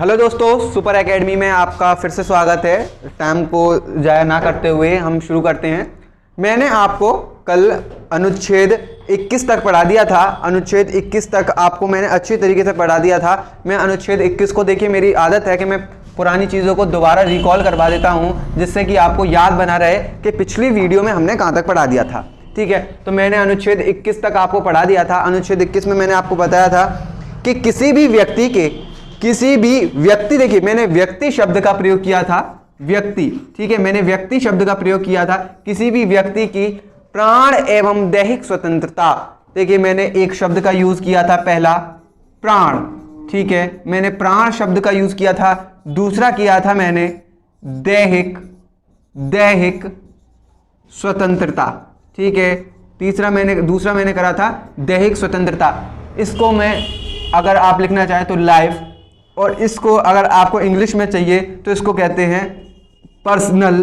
Hello दोस्तों, super academy में आपका फिर से स्वागत है। टाइम को जाया ना करते हुए हम शुरू करते हैं। मैंने आपको कल अनुच्छेद 21 तक पढ़ा दिया था। अनुच्छेद 21 तक आपको मैंने अच्छी तरीके से पढ़ा दिया था। मैं अनुच्छेद 21 को, देखिए मेरी आदत है कि मैं पुरानी चीज़ों को दोबारा रिकॉल करवा देता हूँ, जिससे कि आपको याद बना रहे कि पिछली वीडियो में हमने कहाँ तक पढ़ा दिया था। ठीक है, तो मैंने अनुच्छेद 21 तक आपको पढ़ा दिया था। अनुच्छेद 21 में मैंने आपको बताया था कि किसी भी व्यक्ति, देखिए मैंने व्यक्ति शब्द का प्रयोग किया था। व्यक्ति, ठीक है, मैंने व्यक्ति शब्द का प्रयोग किया था। किसी भी व्यक्ति की प्राण एवं दैहिक स्वतंत्रता, देखिए मैंने एक शब्द का यूज किया था, पहला प्राण, ठीक है, मैंने प्राण शब्द का यूज किया था। दूसरा किया था मैंने दैहिक स्वतंत्रता, ठीक है। दूसरा मैंने करा था दैहिक स्वतंत्रता। इसको मैं अगर आप लिखना चाहें तो लाइफ, और इसको अगर आपको इंग्लिश में चाहिए तो इसको कहते हैं पर्सनल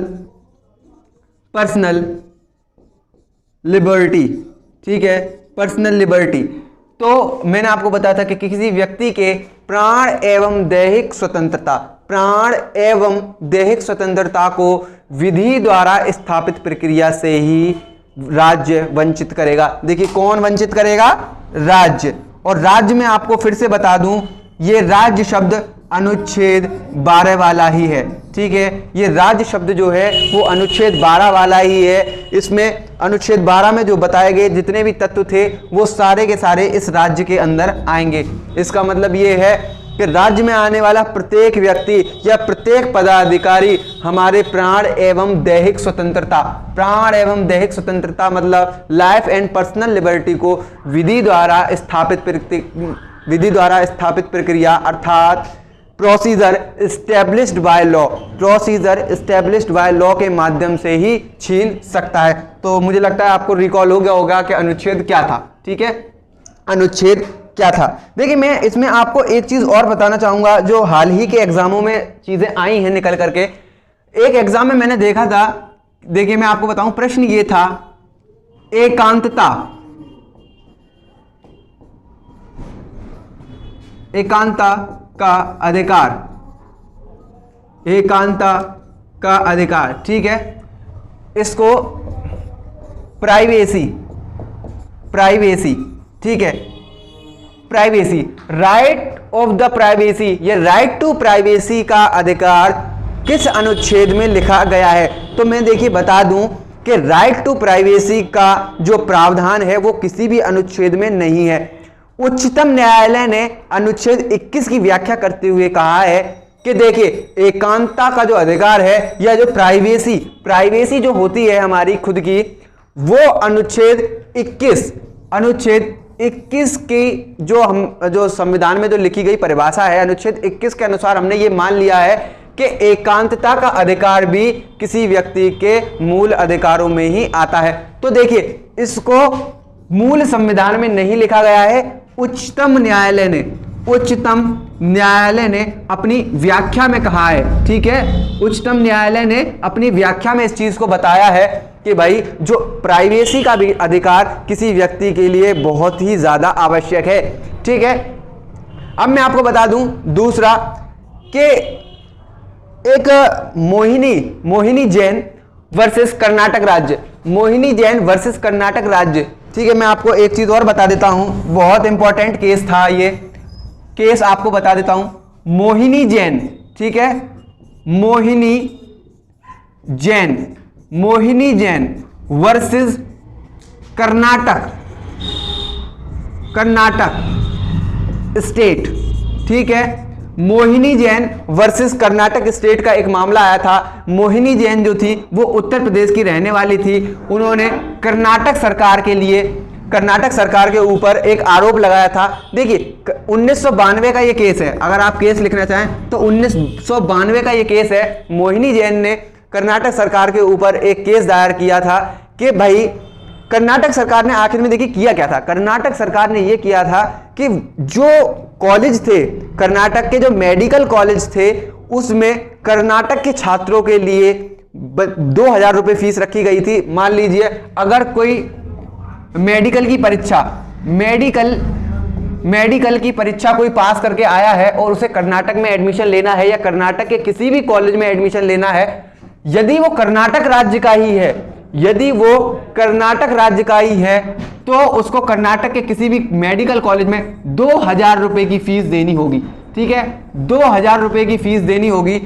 लिबर्टी, ठीक है, पर्सनल लिबर्टी। तो मैंने आपको बताया था कि किसी व्यक्ति के प्राण एवं दैहिक स्वतंत्रता को विधि द्वारा स्थापित प्रक्रिया से ही राज्य वंचित करेगा। देखिए कौन वंचित करेगा? राज्य। और राज्य में आपको फिर से बता दूं, ये राज्य शब्द अनुच्छेद 12 वाला ही है, ठीक है। ये राज्य शब्द जो है वो अनुच्छेद 12 वाला ही है। इसमें अनुच्छेद 12 में जो बताए गए जितने भी तत्व थे वो सारे के सारे इस राज्य के अंदर आएंगे। इसका मतलब ये है कि राज्य में आने वाला प्रत्येक व्यक्ति या प्रत्येक पदाधिकारी हमारे प्राण एवं दैहिक स्वतंत्रता मतलब लाइफ एंड पर्सनल लिबर्टी को विधि द्वारा स्थापित प्रक्रिया अर्थात प्रोसीजर एस्टेब्लिश्ड बाय लॉ के माध्यम से ही छीन सकता है। तो मुझे लगता है आपको रिकॉल हो गया होगा कि अनुच्छेद क्या था, ठीक है, अनुच्छेद क्या था। देखिए मैं इसमें आपको एक चीज और बताना चाहूंगा जो हाल ही के एग्जामों में चीजें आई हैं निकल करके। एक एग्जाम में मैंने देखा था, देखिए मैं आपको बताऊं, प्रश्न ये था एकांतता का अधिकार, ठीक है। इसको प्राइवेसी, ठीक है, privacy, right of the privacy, ये राइट टू प्राइवेसी का अधिकार किस अनुच्छेद में लिखा गया है? तो मैं देखिए बता दूं कि राइट टू प्राइवेसी का जो प्रावधान है वो किसी भी अनुच्छेद में नहीं है। उच्चतम न्यायालय ने अनुच्छेद 21 की व्याख्या करते हुए कहा है कि देखिए एकांतता का जो अधिकार है या जो प्राइवेसी जो होती है हमारी खुद की, वो अनुच्छेद 21 की जो संविधान में जो लिखी गई परिभाषा है, अनुच्छेद 21 के अनुसार हमने ये मान लिया है कि एकांतता का अधिकार भी किसी व्यक्ति के मूल अधिकारों में ही आता है। तो देखिए इसको मूल संविधान में नहीं लिखा गया है। उच्चतम न्यायालय ने अपनी व्याख्या में कहा है, ठीक है, उच्चतम न्यायालय ने अपनी व्याख्या में इस चीज को बताया है कि भाई जो प्राइवेसी का भी अधिकार किसी व्यक्ति के लिए बहुत ही ज्यादा आवश्यक है, ठीक है। अब मैं आपको बता दूं दूसरा कि एक मोहिनी जैन वर्सेस कर्नाटक राज्य, ठीक है। मैं आपको एक चीज और बता देता हूं, बहुत इंपॉर्टेंट केस था ये केस, आपको बता देता हूं। मोहिनी जैन, ठीक है, मोहिनी जैन वर्सेस कर्नाटक स्टेट, ठीक है। मोहिनी जैन वर्सेस कर्नाटक स्टेट का एक मामला आया था। मोहिनी जैन जो थी वो उत्तर प्रदेश की रहने वाली थी। उन्होंने कर्नाटक सरकार के ऊपर एक आरोप लगाया था। देखिए 1992 का ये केस है, अगर आप केस लिखना चाहें तो 1992 का ये केस है। मोहिनी जैन ने कर्नाटक सरकार के ऊपर एक केस दायर किया था कि भाई कर्नाटक सरकार ने आखिर में देखिए किया क्या था। कर्नाटक सरकार ने यह किया था कि जो कॉलेज थे, कर्नाटक के जो मेडिकल कॉलेज थे, उसमें कर्नाटक के छात्रों के लिए 2000 रुपये फीस रखी गई थी। मान लीजिए अगर कोई मेडिकल की परीक्षा मेडिकल की परीक्षा कोई पास करके आया है और उसे कर्नाटक में एडमिशन लेना है या कर्नाटक के किसी भी कॉलेज में एडमिशन लेना है, यदि वो कर्नाटक राज्य का ही है, यदि वो कर्नाटक राज्य का ही है, तो उसको कर्नाटक के किसी भी मेडिकल कॉलेज में 2000 रुपए की फीस देनी होगी। ठीक है, 2000 रुपए की फीस देनी होगी।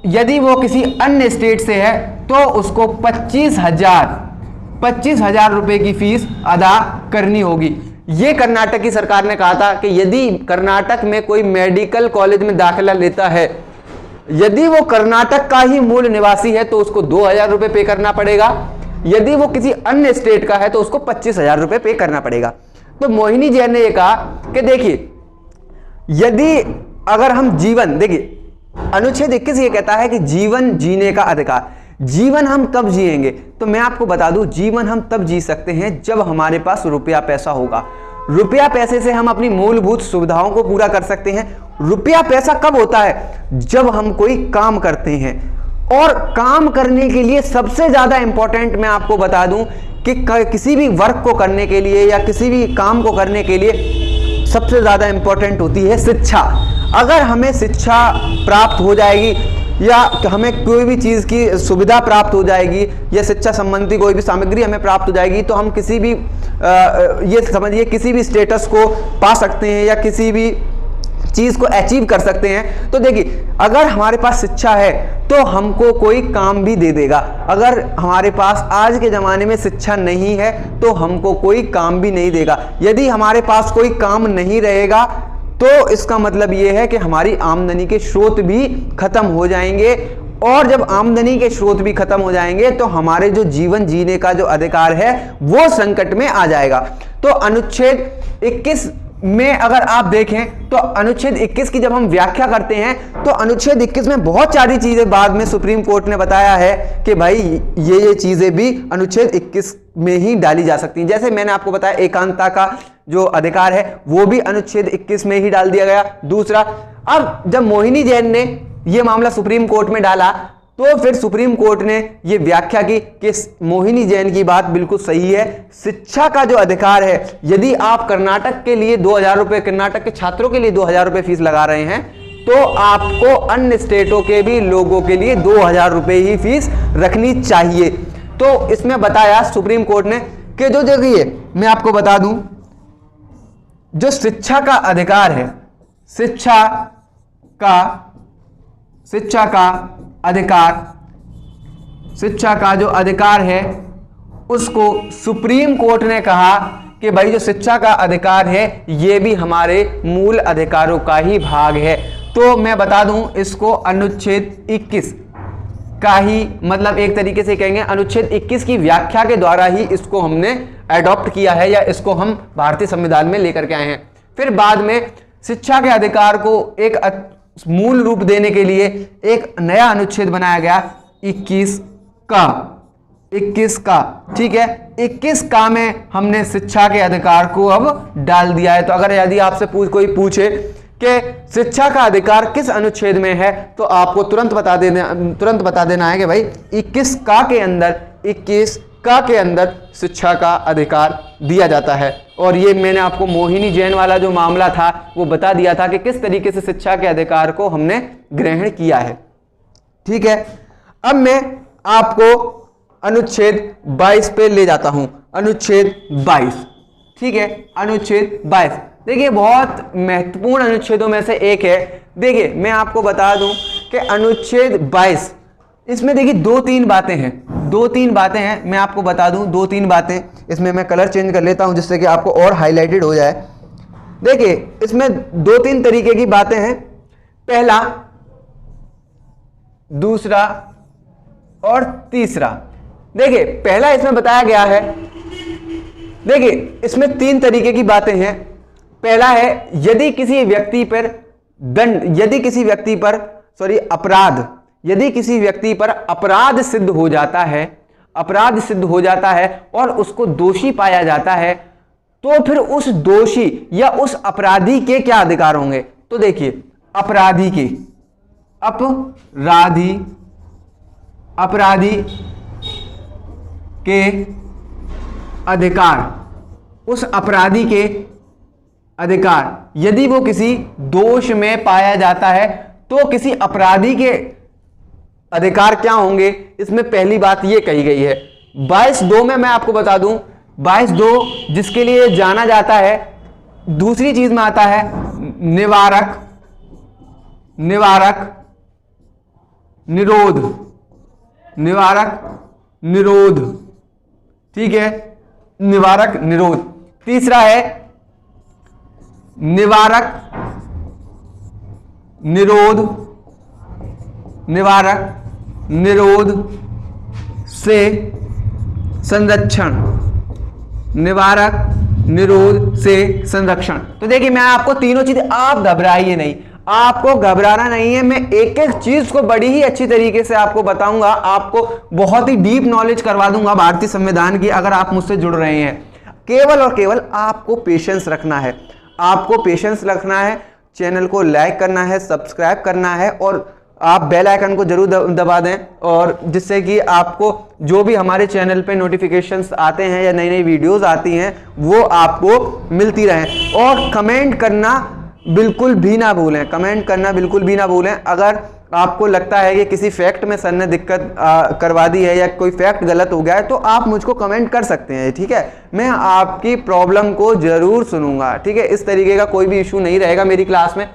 यदि वो किसी अन्य स्टेट से है तो उसको 25,000 रुपए की फीस अदा करनी होगी। ये कर्नाटक की सरकार ने कहा था कि यदि कर्नाटक में कोई मेडिकल कॉलेज में दाखिला लेता है, यदि वो कर्नाटक का ही मूल निवासी है तो उसको 2000 रुपए पे करना पड़ेगा, यदि वो किसी अन्य स्टेट का है तो उसको 25,000 रुपए पे करना पड़ेगा। तो मोहिनी जैन ने यह कहा कि देखिए, यदि अगर हम जीवन, देखिए अनुच्छेद 21 ये कहता है कि जीवन जीने का अधिकार। जीवन हम कब जिएंगे? तो मैं आपको बता दूं, जीवन हम तब जी सकते हैं जब हमारे पास रुपया पैसा होगा। रुपया पैसे से हम अपनी मूलभूत सुविधाओं को पूरा कर सकते हैं। रुपया पैसा कब होता है? जब हम कोई काम करते हैं। और काम करने के लिए सबसे ज्यादा इंपॉर्टेंट मैं आपको बता दूं कि किसी भी वर्क को करने के लिए या किसी भी काम को करने के लिए सबसे ज्यादा इंपॉर्टेंट होती है शिक्षा। अगर हमें शिक्षा प्राप्त हो जाएगी या हमें कोई भी चीज़ की सुविधा प्राप्त हो जाएगी या शिक्षा संबंधी कोई भी सामग्री हमें प्राप्त हो जाएगी, तो हम किसी भी ये समझिए किसी भी स्टेटस को पा सकते हैं या किसी भी चीज़ को अचीव कर सकते हैं। तो देखिए, अगर हमारे पास शिक्षा है तो हमको कोई काम भी दे देगा। अगर हमारे पास आज के ज़माने में शिक्षा नहीं है तो हमको कोई काम भी नहीं देगा। यदि हमारे पास कोई काम नहीं रहेगा तो इसका मतलब ये है कि हमारी आमदनी के स्रोत भी खत्म हो जाएंगे, और जब आमदनी के स्रोत भी खत्म हो जाएंगे तो हमारे जो जीवन जीने का जो अधिकार है वो संकट में आ जाएगा। तो अनुच्छेद 21 में अगर आप देखें तो अनुच्छेद 21 की जब हम व्याख्या करते हैं तो अनुच्छेद 21 में बहुत सारी चीजें बाद में सुप्रीम कोर्ट ने बताया है कि भाई ये चीजें भी अनुच्छेद 21 में ही डाली जा सकती हैं। जैसे मैंने आपको बताया एकांतता का जो अधिकार है वो भी अनुच्छेद 21 में ही डाल दिया गया। दूसरा, अब जब मोहिनी जैन ने यह मामला सुप्रीम कोर्ट में डाला तो फिर सुप्रीम कोर्ट ने यह व्याख्या की कि मोहिनी जैन की बात बिल्कुल सही है। शिक्षा का जो अधिकार है, यदि आप कर्नाटक के लिए 2000 रुपए, कर्नाटक के छात्रों के लिए 2000 रुपए फीस लगा रहे हैं, तो आपको अन्य स्टेटों के भी लोगों के लिए 2000 रुपए ही फीस रखनी चाहिए। तो इसमें बताया सुप्रीम कोर्ट ने कि जो देखिए मैं आपको बता दूं, जो शिक्षा का अधिकार है, शिक्षा का जो अधिकार है उसको सुप्रीम कोर्ट ने कहा कि भाई जो शिक्षा का अधिकार है ये भी हमारे मूल अधिकारों का ही भाग है। तो मैं बता दूं, इसको अनुच्छेद 21 का ही मतलब एक तरीके से कहेंगे अनुच्छेद 21 की व्याख्या के द्वारा ही इसको हमने अडॉप्ट किया है या इसको हम भारतीय संविधान में लेकर के आए हैं। फिर बाद में शिक्षा के अधिकार को एक मूल रूप देने के लिए एक नया अनुच्छेद बनाया गया 21 का, ठीक है। 21 का में हमने शिक्षा के अधिकार को अब डाल दिया है। तो अगर यदि आपसे कोई पूछे कि शिक्षा का अधिकार किस अनुच्छेद में है तो आपको तुरंत बता देना है कि भाई 21 का के अंदर शिक्षा का अधिकार दिया जाता है। और ये मैंने आपको मोहिनी जैन वाला जो मामला था वो बता दिया था कि किस तरीके से शिक्षा के अधिकार को हमने ग्रहण किया है, ठीक है। अब मैं आपको अनुच्छेद 22 पे ले जाता हूं। अनुच्छेद 22, ठीक है। अनुच्छेद 22 देखिए बहुत महत्वपूर्ण अनुच्छेदों में से एक है। देखिए मैं आपको बता दूं कि अनुच्छेद 22 इसमें देखिए दो तीन बातें हैं, मैं आपको बता दूं 2-3 बातें। इसमें मैं कलर चेंज कर लेता हूं जिससे कि आपको और हाईलाइटेड हो जाए। देखिए इसमें 2-3 तरीके की बातें हैं, पहला, दूसरा और तीसरा। देखिए पहला इसमें बताया गया है, देखिए इसमें 3 तरीके की बातें हैं। पहला है यदि किसी व्यक्ति पर अपराध सिद्ध हो जाता है और उसको दोषी पाया जाता है तो फिर उस दोषी या उस अपराधी के क्या अधिकार होंगे। तो देखिए अपराधी के अधिकार, उस अपराधी के अधिकार यदि वो किसी दोष में पाया जाता है तो किसी अपराधी के अधिकार क्या होंगे, इसमें पहली बात ये कही गई है। 22(2) में मैं आपको बता दूं, 22(2) जिसके लिए जाना जाता है, दूसरी चीज में आता है निवारक निरोध, ठीक है, निवारक निरोध। तीसरा है निवारक निरोध से संरक्षण, तो देखिए मैं आपको तीनों चीजें, आप घबराइए नहीं, आपको घबराना नहीं है। मैं एक एक चीज को बड़ी ही अच्छी तरीके से आपको बताऊंगा, आपको बहुत ही डीप नॉलेज करवा दूंगा भारतीय संविधान की, अगर आप मुझसे जुड़ रहे हैं। केवल और केवल आपको पेशेंस रखना है, चैनल को लाइक करना है, सब्सक्राइब करना है और आप बेल आइकन को जरूर दबा दें, और जिससे कि आपको जो भी हमारे चैनल पे नोटिफिकेशंस आते हैं या नई नई वीडियोस आती हैं वो आपको मिलती रहें। और कमेंट करना बिल्कुल भी ना भूलें, अगर आपको लगता है कि किसी फैक्ट में सर ने दिक्कत करवा दी है या कोई फैक्ट गलत हो गया है तो आप मुझको कमेंट कर सकते हैं, ठीक है। मैं आपकी प्रॉब्लम को जरूर सुनूंगा, ठीक है। इस तरीके का कोई भी इशू नहीं रहेगा मेरी क्लास में।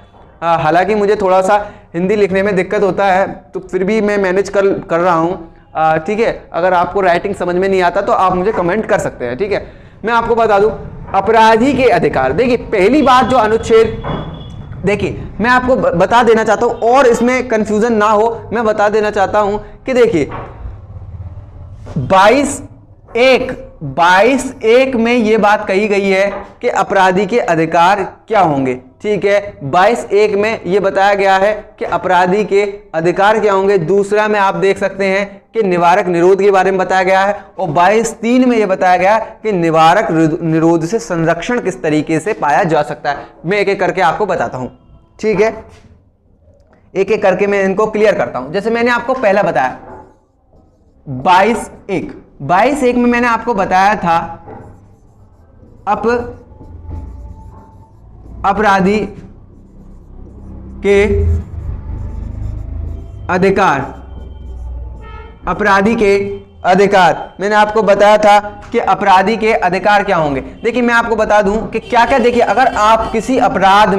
हालांकि मुझे थोड़ा सा हिंदी लिखने में दिक्कत होता है तो फिर भी मैं मैनेज कर रहा हूँ, ठीक है। अगर आपको राइटिंग समझ में नहीं आता तो आप मुझे कमेंट कर सकते हैं, ठीक है। मैं आपको बता दूं अपराधी के अधिकार, देखिए पहली बात जो अनुच्छेद, देखिए मैं आपको बता देना चाहता हूं और इसमें कंफ्यूजन ना हो, मैं बता देना चाहता हूं कि देखिए 22(1) में ये बात कही गई है कि अपराधी के अधिकार क्या होंगे, ठीक है। 22(1) में ये बताया गया है कि अपराधी के अधिकार क्या होंगे। दूसरा में आप देख सकते हैं कि निवारक निरोध के बारे में बताया गया है, और 22(3) में ये बताया गया कि निवारक निरोध से संरक्षण किस तरीके से पाया जा सकता है। मैं एक एक करके आपको बताता हूं, ठीक है। एक एक करके मैं इनको क्लियर करता हूं। जैसे मैंने आपको पहला बताया 22(1) में मैंने आपको बताया था अपराधी के अधिकार, मैंने आपको बताया था कि अपराधी के अधिकार क्या होंगे। देखिए मैं आपको बता दूं कि क्या क्या, देखिए अगर आप किसी अपराध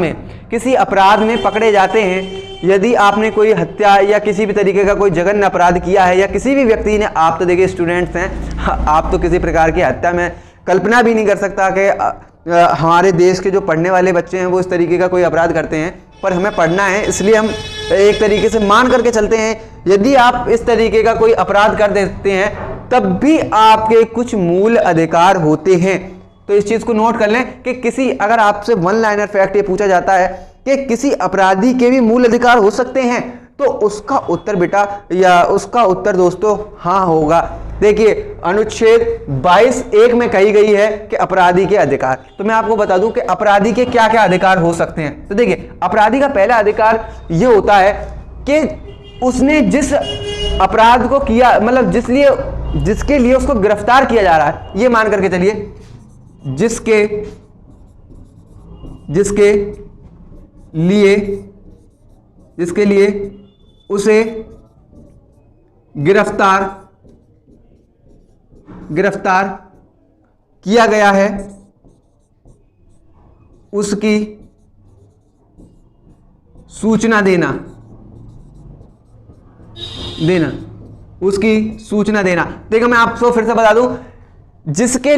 में पकड़े जाते हैं, यदि आपने कोई हत्या या किसी भी तरीके का कोई जघन्य अपराध किया है, या किसी भी व्यक्ति ने, आप तो देखिए स्टूडेंट्स हैं, आप तो किसी प्रकार की हत्या में कल्पना भी नहीं कर सकता कि हमारे देश के जो पढ़ने वाले बच्चे हैं वो इस तरीके का कोई अपराध करते हैं, पर हमें पढ़ना है इसलिए हम एक तरीके से मान करके चलते हैं। यदि आप इस तरीके का कोई अपराध कर देते हैं तब भी आपके कुछ मूल अधिकार होते हैं। तो इस चीज को नोट कर लें कि अगर आपसे वन लाइनर फैक्ट ये पूछा जाता है कि किसी अपराधी के भी मूल अधिकार हो सकते हैं, तो उसका उत्तर बेटा, या उसका उत्तर दोस्तों हाँ होगा। देखिए अनुच्छेद 22(1) में कही गई है कि अपराधी के अधिकार, तो मैं आपको बता दूं कि अपराधी के क्या क्या अधिकार हो सकते हैं। तो देखिए अपराधी का पहला अधिकार यह होता है कि उसने जिस अपराध को किया, मतलब जिसके लिए उसको गिरफ्तार किया जा रहा है, ये मान करके चलिए जिसके लिए उसे गिरफ्तार किया गया है, उसकी सूचना देना, उसकी सूचना देना। देखो मैं आपको फिर से बता दूं, जिसके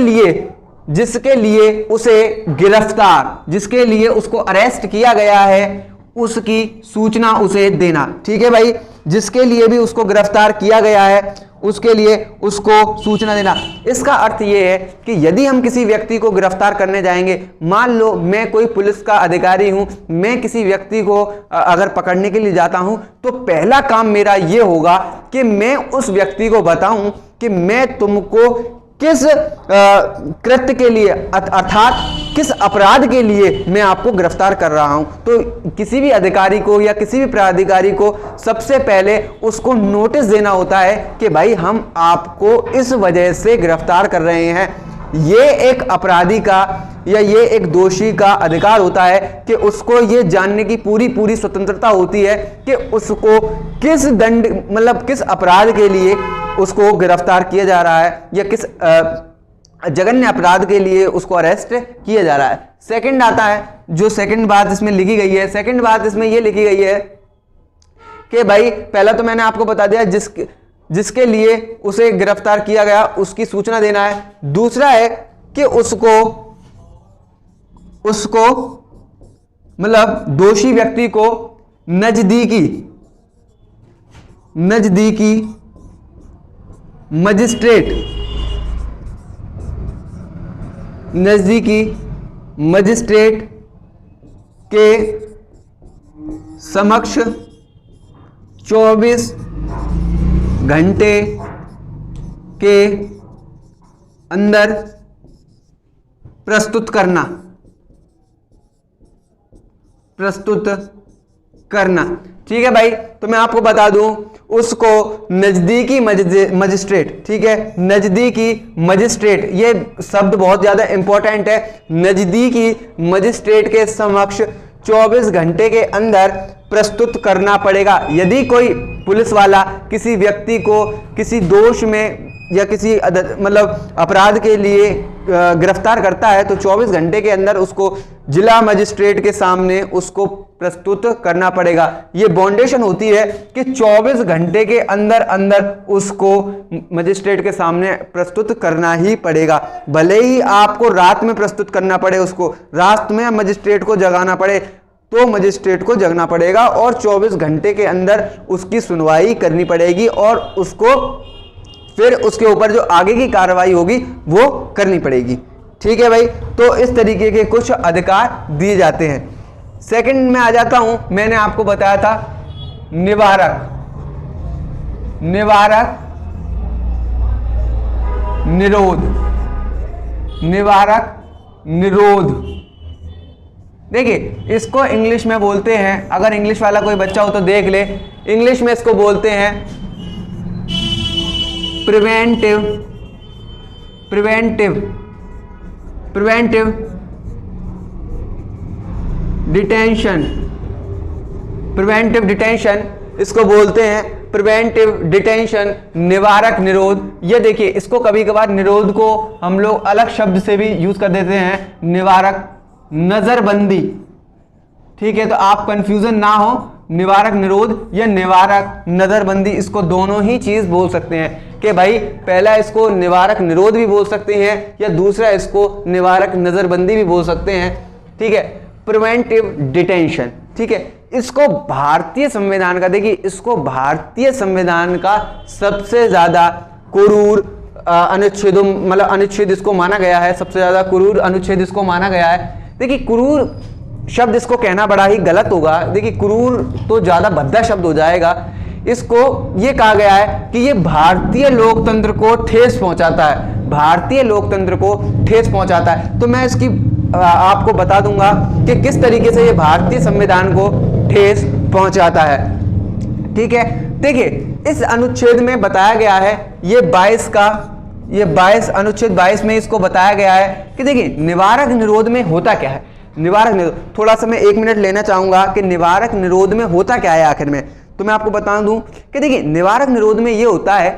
लिए उसे गिरफ्तार, जिसके लिए उसको अरेस्ट किया गया है, उसकी सूचना उसे देना, ठीक है भाई। जिसके लिए भी उसको गिरफ्तार किया गया है उसके लिए उसको सूचना देना। इसका अर्थ यह है कि यदि हम किसी व्यक्ति को गिरफ्तार करने जाएंगे, मान लो मैं कोई पुलिस का अधिकारी हूं, मैं किसी व्यक्ति को अगर पकड़ने के लिए जाता हूं, तो पहला काम मेरा यह होगा कि मैं उस व्यक्ति को बताऊं कि मैं तुमको किस कृत्य के लिए, अर्थात किस अपराध के लिए मैं आपको गिरफ्तार कर रहा हूं। तो किसी भी अधिकारी को या किसी भी प्राधिकारी को सबसे पहले उसको नोटिस देना होता है कि भाई हम आपको इस वजह से गिरफ्तार कर रहे हैं। ये एक अपराधी का या ये एक दोषी का अधिकार होता है कि उसको ये जानने की पूरी स्वतंत्रता होती है कि उसको किस दंड मतलब किस अपराध के लिए उसको गिरफ्तार किया जा रहा है या किस जघन्य अपराध के लिए उसको अरेस्ट किया जा रहा है। सेकंड आता है, जो सेकंड बात इसमें लिखी गई है, सेकंड बात इसमें ये लिखी गई है कि भाई पहला तो मैंने आपको बता दिया जिसके लिए उसे गिरफ्तार किया गया उसकी सूचना देना है। दूसरा है कि उसको मतलब दोषी व्यक्ति को नजदीकी मजिस्ट्रेट के समक्ष 24 घंटे के अंदर प्रस्तुत करना। ठीक है भाई, तो मैं आपको बता दूं उसको नजदीकी मजिस्ट्रेट, ठीक है, नजदीकी मजिस्ट्रेट, ये शब्द बहुत ज्यादा इंपॉर्टेंट है। नजदीकी मजिस्ट्रेट के समक्ष 24 घंटे के अंदर प्रस्तुत करना पड़ेगा। यदि कोई पुलिस वाला किसी व्यक्ति को किसी दोष में या किसी मतलब अपराध के लिए गिरफ्तार करता है तो 24 घंटे के अंदर उसको जिला मजिस्ट्रेट के सामने उसको प्रस्तुत करना पड़ेगा। ये बाउंडेशन होती है कि 24 घंटे के अंदर उसको मजिस्ट्रेट के सामने प्रस्तुत करना ही पड़ेगा। भले ही आपको रात में प्रस्तुत करना पड़े, उसको रात में मजिस्ट्रेट को जगाना पड़े तो मजिस्ट्रेट को जगना पड़ेगा और 24 घंटे के अंदर उसकी सुनवाई करनी पड़ेगी और उसको फिर उसके ऊपर जो आगे की कार्रवाई होगी वो करनी पड़ेगी। ठीक है भाई, तो इस तरीके के कुछ अधिकार दिए जाते हैं। सेकंड में आ जाता हूं, मैंने आपको बताया था निवारक निरोध। देखिए इसको इंग्लिश में बोलते हैं, अगर इंग्लिश वाला कोई बच्चा हो तो देख ले, इंग्लिश में इसको बोलते हैं प्रिवेंटिव डिटेंशन इसको बोलते हैं, प्रिवेंटिव डिटेंशन, निवारक निरोध। ये देखिए इसको कभी कभार निरोध को हम लोग अलग शब्द से भी यूज कर देते हैं, निवारक नजरबंदी। ठीक है, तो आप कंफ्यूजन ना हो, निवारक निरोध या निवारक नजरबंदी, इसको दोनों ही चीज बोल सकते हैं कि भाई पहला इसको निवारक निरोध भी बोल सकते हैं या दूसरा इसको निवारक नजरबंदी भी बोल सकते हैं। ठीक है, प्रिवेंटिव डिटेंशन। ठीक है, इसको भारतीय संविधान का, देखिए इसको भारतीय संविधान का सबसे ज्यादा क्रूर अनुच्छेद मतलब अनुच्छेद इसको माना गया है, सबसे ज्यादा क्रूर अनुच्छेद इसको माना गया है। देखिए क्रूर शब्द इसको कहना बड़ा ही गलत होगा, देखिए क्रूर तो ज्यादा भद्दा शब्द हो जाएगा। इसको ये कहा गया है कि ये भारतीय लोकतंत्र को ठेस पहुंचाता है, भारतीय लोकतंत्र को ठेस पहुंचाता है। तो मैं इसकी आपको बता दूंगा कि किस तरीके से ये भारतीय संविधान को ठेस पहुंचाता है। ठीक है, देखिए इस अनुच्छेद में बताया गया है, ये 22 अनुच्छेद 22 में इसको बताया गया है कि देखिए निवारक निरोध में होता क्या है। निवारक निरोध, थोड़ा सा मैं 1 मिनट लेना चाहूंगा कि निवारक निरोध में होता क्या है आखिर में। तो मैं आपको बता दूं कि देखिए निवारक निरोध में ये होता है,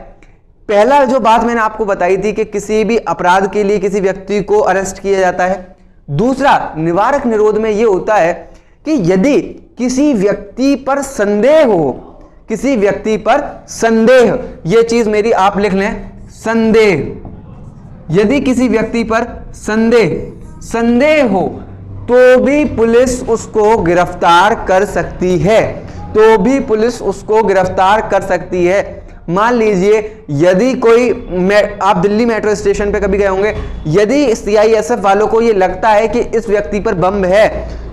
पहला जो बात मैंने आपको बताई थी कि किसी भी अपराध के लिए किसी व्यक्ति को अरेस्ट किया जाता है। दूसरा, निवारक निरोध में ये होता है कि यदि किसी व्यक्ति पर संदेह हो, किसी व्यक्ति पर संदेह, ये चीज मेरी आप लिख लें, संदेह, यदि किसी व्यक्ति पर संदेह हो तो भी पुलिस उसको गिरफ्तार कर सकती है, तो भी पुलिस उसको गिरफ्तार कर सकती है। मान लीजिए यदि कोई, आप दिल्ली मेट्रो स्टेशन पे कभी गए होंगे, यदि CISF वालों को ये लगता है कि इस व्यक्ति पर बम है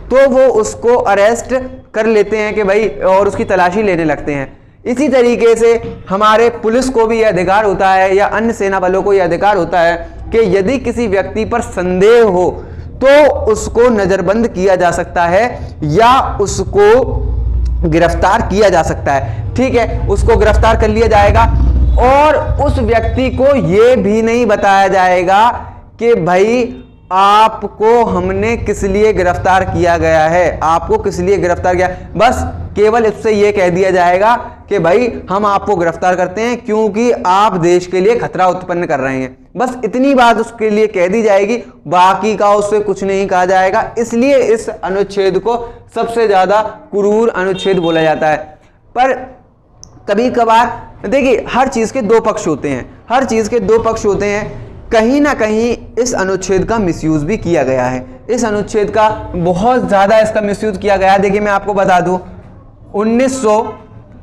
तो वो उसको अरेस्ट कर लेते हैं कि भाई, और उसकी तलाशी लेने लगते हैं। इसी तरीके से हमारे पुलिस को भी यह अधिकार होता है या अन्य सेना बलों को यह अधिकार होता है कि यदि किसी व्यक्ति पर संदेह हो तो उसको नजरबंद किया जा सकता है या उसको गिरफ्तार किया जा सकता है। ठीक है, उसको गिरफ्तार कर लिया जाएगा और उस व्यक्ति को यह भी नहीं बताया जाएगा कि भाई आपको हमने किस लिए गिरफ्तार किया गया है, आपको किस लिए गिरफ्तार किया, बस केवल इससे यह कह दिया जाएगा कि भाई हम आपको गिरफ्तार करते हैं क्योंकि आप देश के लिए खतरा उत्पन्न कर रहे हैं, बस इतनी बात उसके लिए कह दी जाएगी, बाकी का उससे कुछ नहीं कहा जाएगा। इसलिए इस अनुच्छेद को सबसे ज्यादा क्रूर अनुच्छेद बोला जाता है। पर कभी कभार देखिए, हर चीज के दो पक्ष होते हैं, हर चीज के दो पक्ष होते हैं। कहीं ना कहीं इस अनुच्छेद का मिसयूज भी किया गया है, इस अनुच्छेद का बहुत ज्यादा इसका मिसयूज किया गया है। देखिए मैं आपको बता दूं, 1900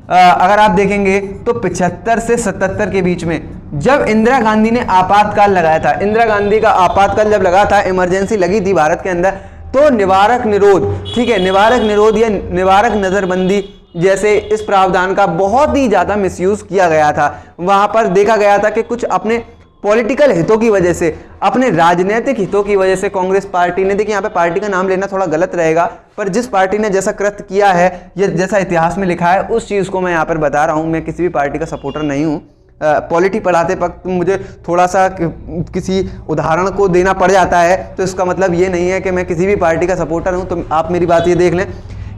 अगर आप देखेंगे तो 75 से 77 के बीच में जब इंदिरा गांधी ने आपातकाल लगाया था, इंदिरा गांधी का आपातकाल जब लगा था, इमरजेंसी लगी थी भारत के अंदर, तो निवारक निरोध, ठीक है, निवारक निरोध या निवारक नजरबंदी जैसे इस प्रावधान का बहुत ही ज्यादा मिसयूज किया गया था। वहां पर देखा गया था कि कुछ अपने पॉलिटिकल हितों की वजह से, अपने राजनीतिक हितों की वजह से कांग्रेस पार्टी ने, देखिए यहाँ पे पार्टी का नाम लेना थोड़ा गलत रहेगा, पर जिस पार्टी ने जैसा कृत्य किया है या जैसा इतिहास में लिखा है उस चीज को मैं यहाँ पर बता रहा हूँ। मैं किसी भी पार्टी का सपोर्टर नहीं हूँ। पॉलिटी पढ़ाते वक्त मुझे थोड़ा सा किसी उदाहरण को देना पड़ जाता है, तो इसका मतलब ये नहीं है कि मैं किसी भी पार्टी का सपोर्टर हूँ। तो आप मेरी बात ये देख लें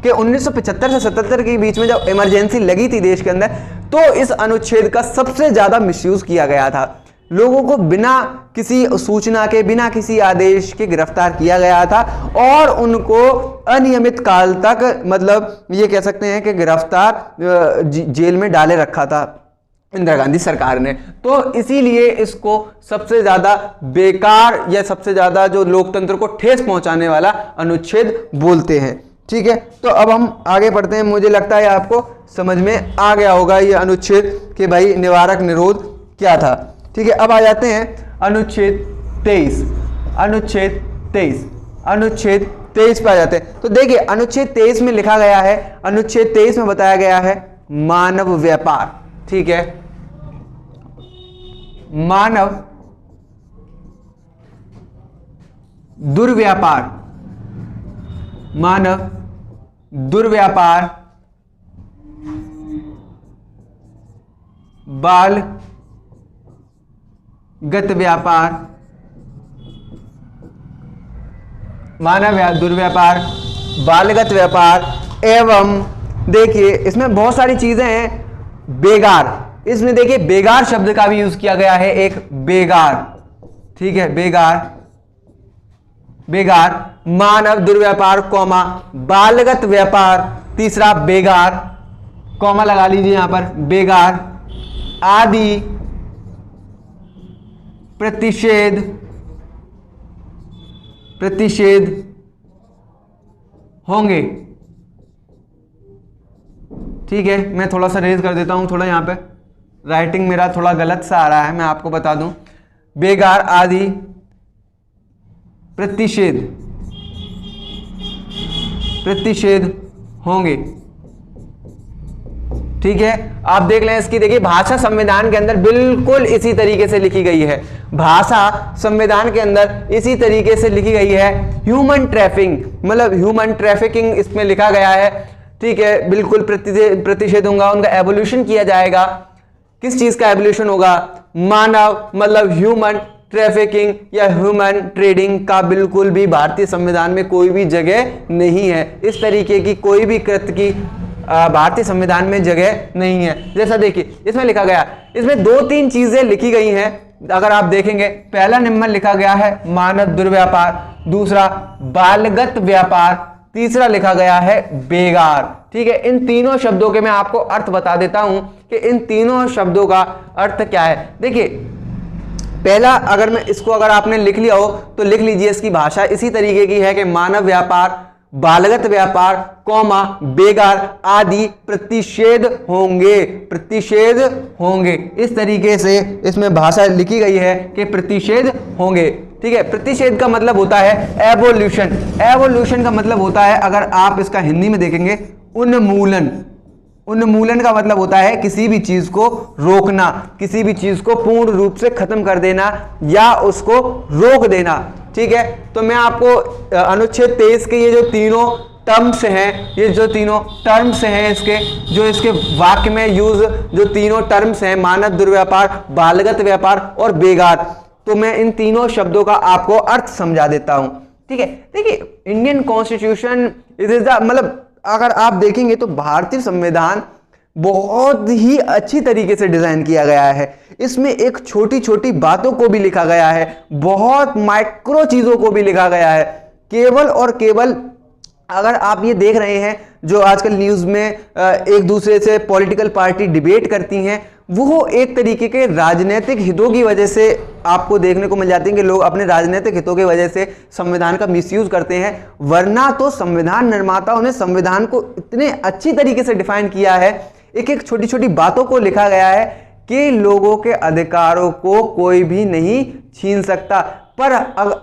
कि 1975 से 77 के बीच में जब इमरजेंसी लगी थी देश के अंदर, तो इस अनुच्छेद का सबसे ज्यादा मिसयूज किया गया था। लोगों को बिना किसी सूचना के, बिना किसी आदेश के गिरफ्तार किया गया था और उनको अनियमित काल तक, मतलब ये कह सकते हैं कि गिरफ्तार जेल में डाले रखा था इंदिरा गांधी सरकार ने। तो इसीलिए इसको सबसे ज्यादा बेकार या सबसे ज्यादा जो लोकतंत्र को ठेस पहुंचाने वाला अनुच्छेद बोलते हैं। ठीक है, तो अब हम आगे बढ़ते हैं। मुझे लगता है आपको समझ में आ गया होगा ये अनुच्छेद कि भाई निवारक निरोध क्या था। ठीक है, अब आ जाते हैं अनुच्छेद 23। अनुच्छेद 23, अनुच्छेद 23 पे आ जाते हैं। तो देखिए अनुच्छेद 23 में लिखा गया है, अनुच्छेद 23 में बताया गया है मानव व्यापार। ठीक है, मानव दुर्व्यापार, मानव दुर्व्यापार, बाल गत व्यापार, मानव दुर्व्यापार, बालगत व्यापार एवं देखिए इसमें बहुत सारी चीजें हैं। बेगार, इसमें देखिए बेगार शब्द का भी यूज किया गया है, एक बेगार। ठीक है, बेगार, बेगार, मानव दुर्व्यापार कौमा बालगत व्यापार, तीसरा बेगार, कौमा लगा लीजिए यहां पर, बेगार आदि प्रतिषेध, प्रतिषेध होंगे। ठीक है, मैं थोड़ा सा रेज कर देता हूं, थोड़ा यहां पे राइटिंग मेरा थोड़ा गलत सा आ रहा है, मैं आपको बता दूं। बेगार आदि प्रतिषेध, प्रतिषेध होंगे। ठीक है, आप देख लें इसकी, देखिए भाषा संविधान के अंदर बिल्कुल इसी तरीके से लिखी गई है, भाषा संविधान के अंदर इसी तरीके से लिखी गई है। ह्यूमन ट्रैफिकिंग, मतलब ह्यूमन ट्रैफिकिंग इसमें लिखा गया है। ठीक है, बिल्कुल प्रतिषेध होगा, उनका एवोल्यूशन किया जाएगा। किस चीज का एवोल्यूशन होगा? मानव मतलब ह्यूमन ट्रैफिकिंग या ह्यूमन ट्रेडिंग का बिल्कुल भी भारतीय संविधान में कोई भी जगह नहीं है। इस तरीके की कोई भी कृत्य की भारतीय संविधान में जगह नहीं है। जैसा देखिए इसमें लिखा गया, इसमें 2-3 चीजें लिखी गई हैं, अगर आप देखेंगे। पहला निम्न लिखा गया है मानव दुर्व्यापार, दूसरा बालगत व्यापार, तीसरा लिखा गया है बेगार। ठीक है, इन तीनों शब्दों के मैं आपको अर्थ बता देता हूं कि इन तीनों शब्दों का अर्थ क्या है। देखिए पहला, अगर मैं इसको अगर आपने लिख लिया हो तो लिख लीजिए, इसकी भाषा इसी तरीके की है कि मानव व्यापार, बालगत व्यापार कौमा बेगार आदि प्रतिषेध होंगे, प्रतिषेध होंगे। इस तरीके से इसमें भाषा लिखी गई है कि प्रतिषेध होंगे। ठीक है, प्रतिषेध का मतलब होता है एवोल्यूशन, एवोल्यूशन का मतलब होता है, अगर आप इसका हिंदी में देखेंगे, उन्मूलन। उन्मूलन का मतलब होता है किसी भी चीज को रोकना, किसी भी चीज को पूर्ण रूप से खत्म कर देना या उसको रोक देना। ठीक है, तो मैं आपको अनुच्छेद 23 के ये जो तीनों टर्म्स हैं, ये जो तीनों टर्म्स हैं इसके, जो इसके वाक्य में यूज जो तीनों टर्म्स हैं, मानव दुर्व्यापार, बालगत व्यापार और बेगार, तो मैं इन तीनों शब्दों का आपको अर्थ समझा देता हूं। ठीक है, देखिए इंडियन कॉन्स्टिट्यूशन इज द, मतलब अगर आप देखेंगे तो भारतीय संविधान बहुत ही अच्छी तरीके से डिजाइन किया गया है। इसमें एक छोटी छोटी बातों को भी लिखा गया है, बहुत माइक्रो चीजों को भी लिखा गया है। केवल और केवल अगर आप ये देख रहे हैं जो आजकल न्यूज में एक दूसरे से पॉलिटिकल पार्टी डिबेट करती हैं, वो एक तरीके के राजनीतिक हितों की वजह से आपको देखने को मिल जाती है कि लोग अपने राजनीतिक हितों की वजह से संविधान का मिसयूज करते हैं। वरना तो संविधान निर्माताओं ने संविधान को इतने अच्छी तरीके से डिफाइन किया है, एक एक छोटी छोटी बातों को लिखा गया है कि लोगों के अधिकारों को कोई भी नहीं छीन सकता। पर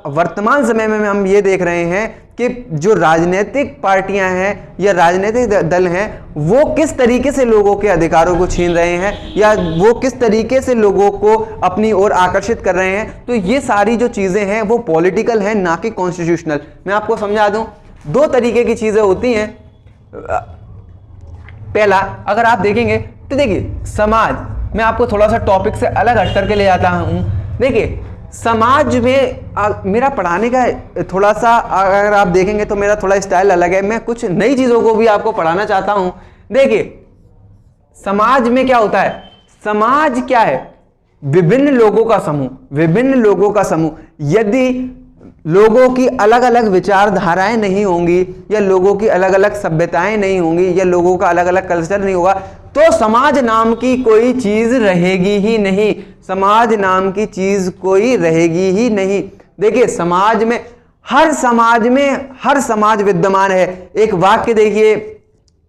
वर्तमान समय में हम ये देख रहे हैं कि जो राजनीतिक पार्टियां हैं या राजनीतिक दल हैं, वो किस तरीके से लोगों के अधिकारों को छीन रहे हैं या वो किस तरीके से लोगों को अपनी ओर आकर्षित कर रहे हैं। तो ये सारी जो चीजें हैं वो पॉलिटिकल हैं, ना कि कॉन्स्टिट्यूशनल। मैं आपको समझा दूं, दो तरीके की चीजें होती हैं। पहला, अगर आप देखेंगे तो देखिए समाज, मैं आपको थोड़ा सा टॉपिक से अलग हट करके ले जाता हूं। देखिए समाज में मेरा पढ़ाने का थोड़ा सा, अगर आप देखेंगे तो मेरा थोड़ा स्टाइल अलग है, मैं कुछ नई चीजों को भी आपको पढ़ाना चाहता हूं। देखिए समाज में क्या होता है, समाज क्या है, विभिन्न लोगों का समूह, विभिन्न लोगों का समूह। यदि लोगों की अलग अलग विचारधाराएं नहीं होंगी या लोगों की अलग अलग सभ्यताएं नहीं होंगी या लोगों का अलग अलग कल्चर नहीं होगा, तो समाज नाम की कोई चीज रहेगी ही नहीं। समाज नाम की चीज कोई रहेगी ही नहीं। देखिए समाज में, हर समाज विद्यमान है। एक वाक्य देखिए,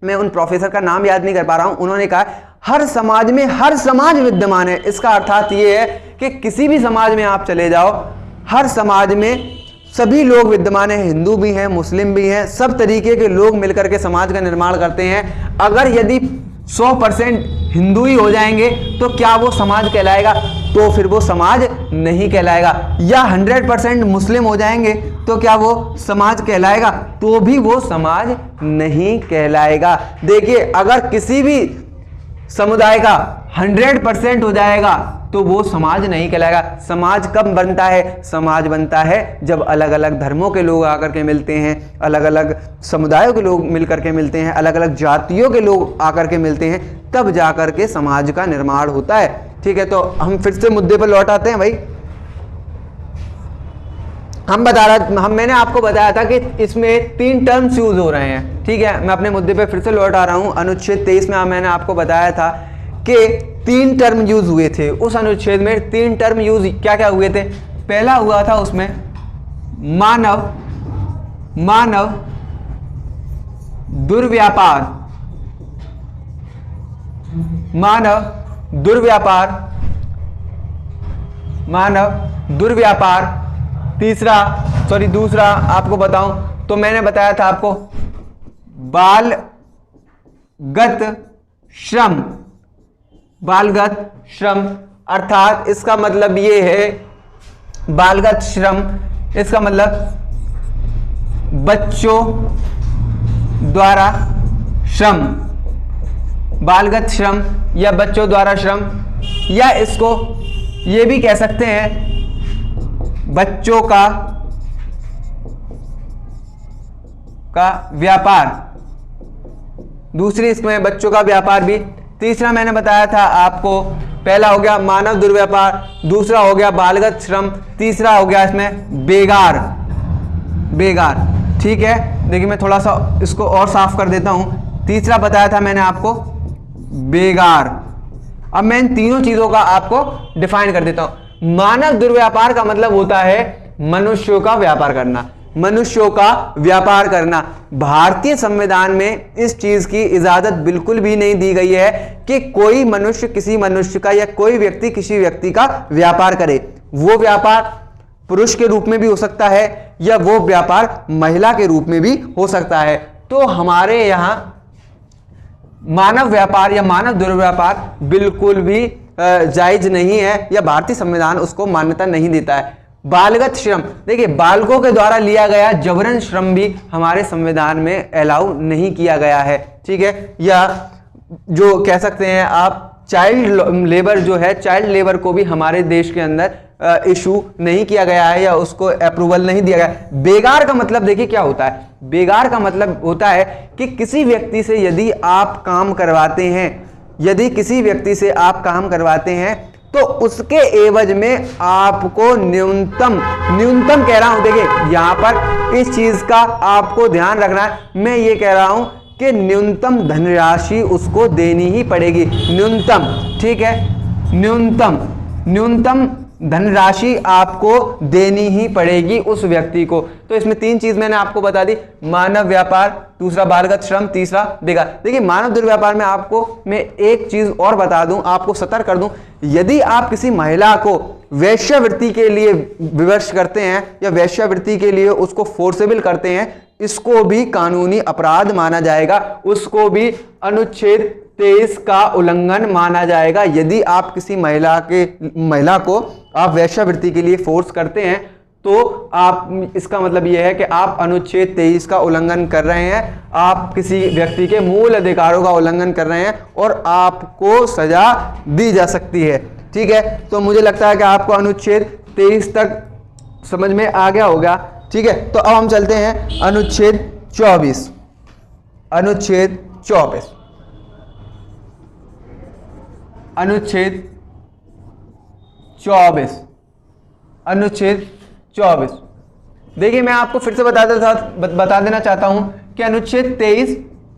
मैं उन प्रोफेसर का नाम याद नहीं कर पा रहा हूं, उन्होंने कहा हर समाज में हर समाज विद्यमान है। इसका अर्थात ये है कि किसी भी समाज में आप चले जाओ, हर समाज में सभी लोग विद्यमान हैं, हिंदू भी हैं, मुस्लिम भी हैं, सब तरीके के लोग मिलकर के समाज का निर्माण करते हैं। अगर यदि 100% हिंदू ही हो जाएंगे तो क्या वो समाज कहलाएगा? तो फिर वो समाज नहीं कहलाएगा। या 100% मुस्लिम हो जाएंगे तो क्या वो समाज कहलाएगा? तो भी वो समाज नहीं कहलाएगा। देखिए अगर किसी भी समुदाय का 100% हो जाएगा तो वो समाज नहीं कहलाएगा। समाज कब बनता है? समाज बनता है जब अलग अलग धर्मों के लोग आकर के मिलते हैं, अलग अलग समुदायों के लोग मिलकर के मिलते हैं, अलग अलग जातियों के लोग आकर के मिलते हैं, तब जाकर के समाज का निर्माण होता है। ठीक है, तो हम फिर से मुद्दे पर लौट आते हैं भाई। मैंने आपको बताया था कि इसमें 3 टर्म्स यूज हो रहे हैं। ठीक है, मैं अपने मुद्दे पे फिर से लौट आ रहा हूं। अनुच्छेद 23 में मैंने आपको बताया था कि 3 टर्म यूज हुए थे। उस अनुच्छेद में 3 टर्म यूज क्या क्या हुए थे? पहला हुआ था उसमें मानव दुर्व्यापार, दूसरा आपको बताऊं तो मैंने बताया था आपको बालगत श्रम, अर्थात इसका मतलब ये है बालगत श्रम, इसका मतलब बच्चों द्वारा श्रम, बालगत श्रम या बच्चों द्वारा श्रम, या इसको ये भी कह सकते हैं बच्चों का व्यापार। दूसरी इसमें बच्चों का व्यापार भी। तीसरा मैंने बताया था आपको, पहला हो गया मानव दुर्व्यापार, दूसरा हो गया बालगत श्रम, तीसरा हो गया इसमें बेगार। ठीक है, देखिए मैं थोड़ा सा इसको और साफ कर देता हूं। तीसरा बताया था मैंने आपको बेगार। अब मैं इन तीनों चीजों का आपको डिफाइन कर देता हूं। मानव दुर्व्यापार का मतलब होता है मनुष्यों का व्यापार करना, मनुष्यों का व्यापार करना। भारतीय संविधान में इस चीज की इजाजत बिल्कुल भी नहीं दी गई है कि कोई मनुष्य किसी मनुष्य का या कोई व्यक्ति किसी व्यक्ति का व्यापार करे। वो व्यापार पुरुष के रूप में भी हो सकता है या वो व्यापार महिला के रूप में भी हो सकता है। तो हमारे यहां मानव व्यापार या मानव दुर्व्यापार बिल्कुल भी जायज नहीं है या भारतीय संविधान उसको मान्यता नहीं देता है। बालगत श्रम, देखिए बालकों के द्वारा लिया गया जबरन श्रम भी हमारे संविधान में अलाउ नहीं किया गया है। ठीक है, या जो कह सकते हैं आप चाइल्ड लेबर जो है, चाइल्ड लेबर को भी हमारे देश के अंदर इशू नहीं किया गया है या उसको अप्रूवल नहीं दिया गया है। बेगार का मतलब देखिए क्या होता है, बेगार का मतलब होता है कि किसी व्यक्ति से यदि आप काम करवाते हैं, यदि किसी व्यक्ति से आप काम करवाते हैं तो उसके एवज में आपको न्यूनतम कह रहा हूं, देखिए यहां पर इस चीज का आपको ध्यान रखना है, मैं ये कह रहा हूं कि न्यूनतम धनराशि उसको देनी ही पड़ेगी, न्यूनतम, ठीक है, न्यूनतम धनराशि आपको देनी ही पड़ेगी उस व्यक्ति को। तो इसमें 3 चीज मैंने आपको बता दी, मानव व्यापार, दूसरा बालगत श्रम, तीसरा बेगार। देखिए मानव दुर्व्यापार में आपको मैं एक चीज और बता दूं, आपको सतर्क कर दूं, यदि आप किसी महिला को वेश्यावृत्ति के लिए विवश करते हैं या वेश्यावृत्ति के लिए उसको फोर्सेबल करते हैं, इसको भी कानूनी अपराध माना जाएगा, उसको भी अनुच्छेद 23 का उल्लंघन माना जाएगा। यदि आप किसी महिला को आप वेश्यावृत्ति के लिए फोर्स करते हैं तो आप, इसका मतलब यह है कि आप अनुच्छेद 23 का उल्लंघन कर रहे हैं, आप किसी व्यक्ति के मूल अधिकारों का उल्लंघन कर रहे हैं और आपको सजा दी जा सकती है, ठीक है। तो मुझे लगता है कि आपको अनुच्छेद 23 तक समझ में आ गया होगा, ठीक है। तो अब हम चलते हैं अनुच्छेद 24, अनुच्छेद 24, अनुच्छेद 24, अनुच्छेद 24। देखिए मैं आपको फिर से बता देना चाहता हूं कि अनुच्छेद 23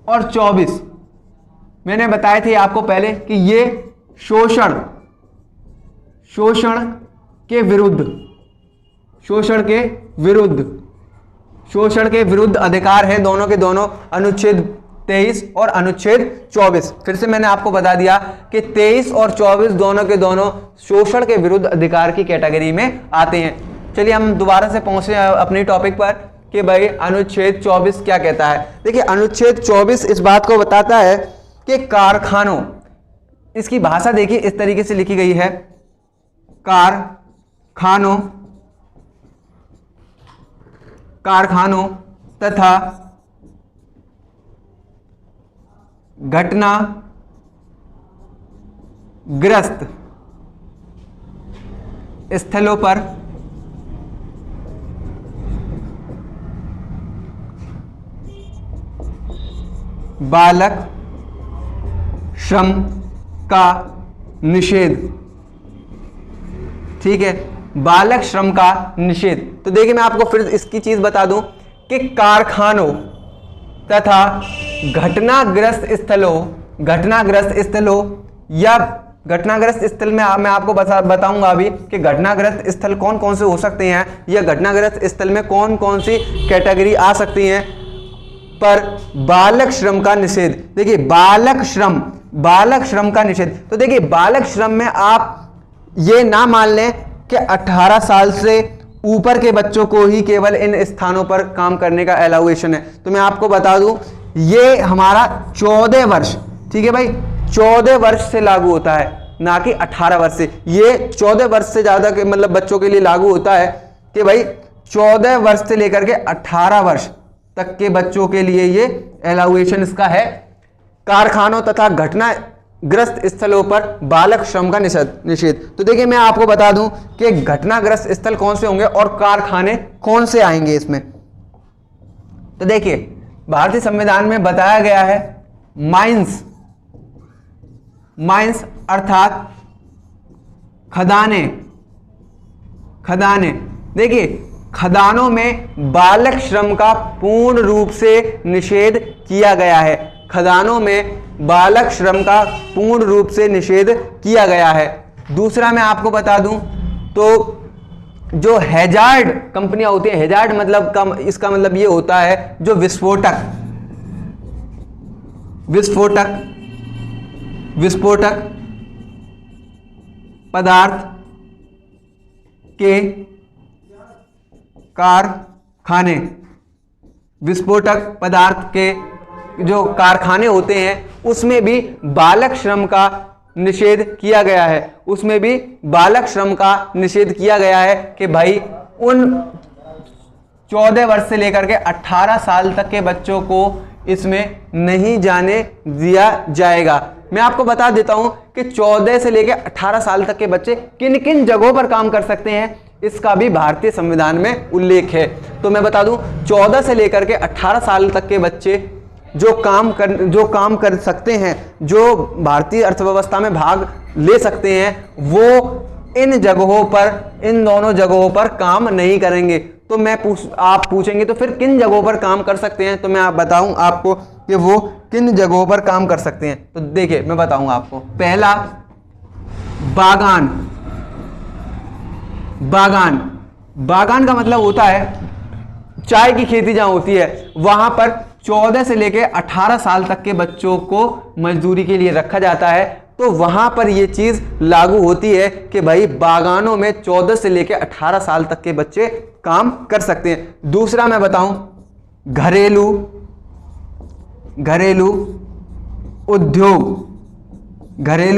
और 24 मैंने बताए थे आपको पहले कि ये शोषण के विरुद्ध अधिकार हैं दोनों के दोनों, अनुच्छेद 23 और अनुच्छेद 24। फिर से मैंने आपको बता दिया कि 23 और 24 दोनों के दोनों शोषण के विरुद्ध अधिकार की कैटेगरी में आते हैं। चलिए हम दोबारा से पहुंचे अपने टॉपिक पर कि भाई अनुच्छेद 24 क्या कहता है। देखिए अनुच्छेद 24 इस बात को बताता है कि कारखानों, इसकी भाषा देखिए इस तरीके से लिखी गई है, कारखानों तथा घटनाग्रस्त स्थलों पर बालक श्रम का निषेध, ठीक है, बालक श्रम का निषेध। तो देखिए मैं आपको फिर इसकी चीज बता दूं कि कारखानों तथा घटनाग्रस्त स्थलों या घटनाग्रस्त स्थल में मैं आपको बताऊंगा अभी कि घटनाग्रस्त स्थल कौन कौन से हो सकते हैं या घटनाग्रस्त स्थल में कौन कौन सी कैटेगरी आ सकती हैं, पर बालक श्रम का निषेध। देखिए बालक श्रम का निषेध। तो देखिए बालक श्रम में आप ये ना मान लें कि 18 साल से ऊपर के बच्चों को ही केवल इन स्थानों पर काम करने का अलाउएशन है। तो मैं आपको बता दूं ये हमारा 14 वर्ष, ठीक है भाई, 14 वर्ष से लागू होता है, ना कि 18 वर्ष से। ये 14 वर्ष से ज्यादा के मतलब बच्चों के लिए लागू होता है कि भाई 14 वर्ष से लेकर के 18 वर्ष तक के बच्चों के लिए ये अलाउएशन इसका है। कारखानों तथा घटनाग्रस्त स्थलों पर बालक श्रम का निषेध। तो देखिए मैं आपको बता दूं कि घटनाग्रस्त स्थल कौन से होंगे और कारखाने कौन से आएंगे इसमें। तो देखिए भारतीय संविधान में बताया गया है माइंस अर्थात खदाने। देखिए खदानों में बालक श्रम का पूर्ण रूप से निषेध किया गया है, खदानों में बालक श्रम का पूर्ण रूप से निषेध किया गया है। दूसरा मैं आपको बता दूं तो जो हैजार्ड कंपनियां होती हैं, हैजार्ड मतलब इसका मतलब ये होता है जो विस्फोटक पदार्थ के कारखाने, विस्फोटक पदार्थ के जो कारखाने होते हैं उसमें भी बालक श्रम का निषेध किया गया है, उसमें भी बालक श्रम का निषेध किया गया है कि भाई उन 14 वर्ष से लेकर के 18 साल तक के बच्चों को इसमें नहीं जाने दिया जाएगा। मैं आपको बता देता हूं कि 14 से लेकर 18 साल तक के बच्चे किन किन जगहों पर काम कर सकते हैं, इसका भी भारतीय संविधान में उल्लेख है। तो मैं बता दूं 14 से लेकर के 18 साल तक के बच्चे जो काम कर सकते हैं, जो भारतीय अर्थव्यवस्था में भाग ले सकते हैं, वो इन दोनों जगहों पर काम नहीं करेंगे। तो आप पूछेंगे तो फिर किन जगहों पर काम कर सकते हैं, तो मैं बताऊं आपको कि वो किन जगहों पर काम कर सकते हैं। तो देखिए मैं बताऊंगा आपको। पहला, बागान का मतलब होता है चाय की खेती जहां होती है वहां पर 14 से लेकर 18 साल तक के बच्चों को मजदूरी के लिए रखा जाता है। तो वहां पर यह चीज लागू होती है कि भाई बागानों में 14 से लेकर 18 साल तक के बच्चे काम कर सकते हैं। दूसरा मैं बताऊं, घरेलू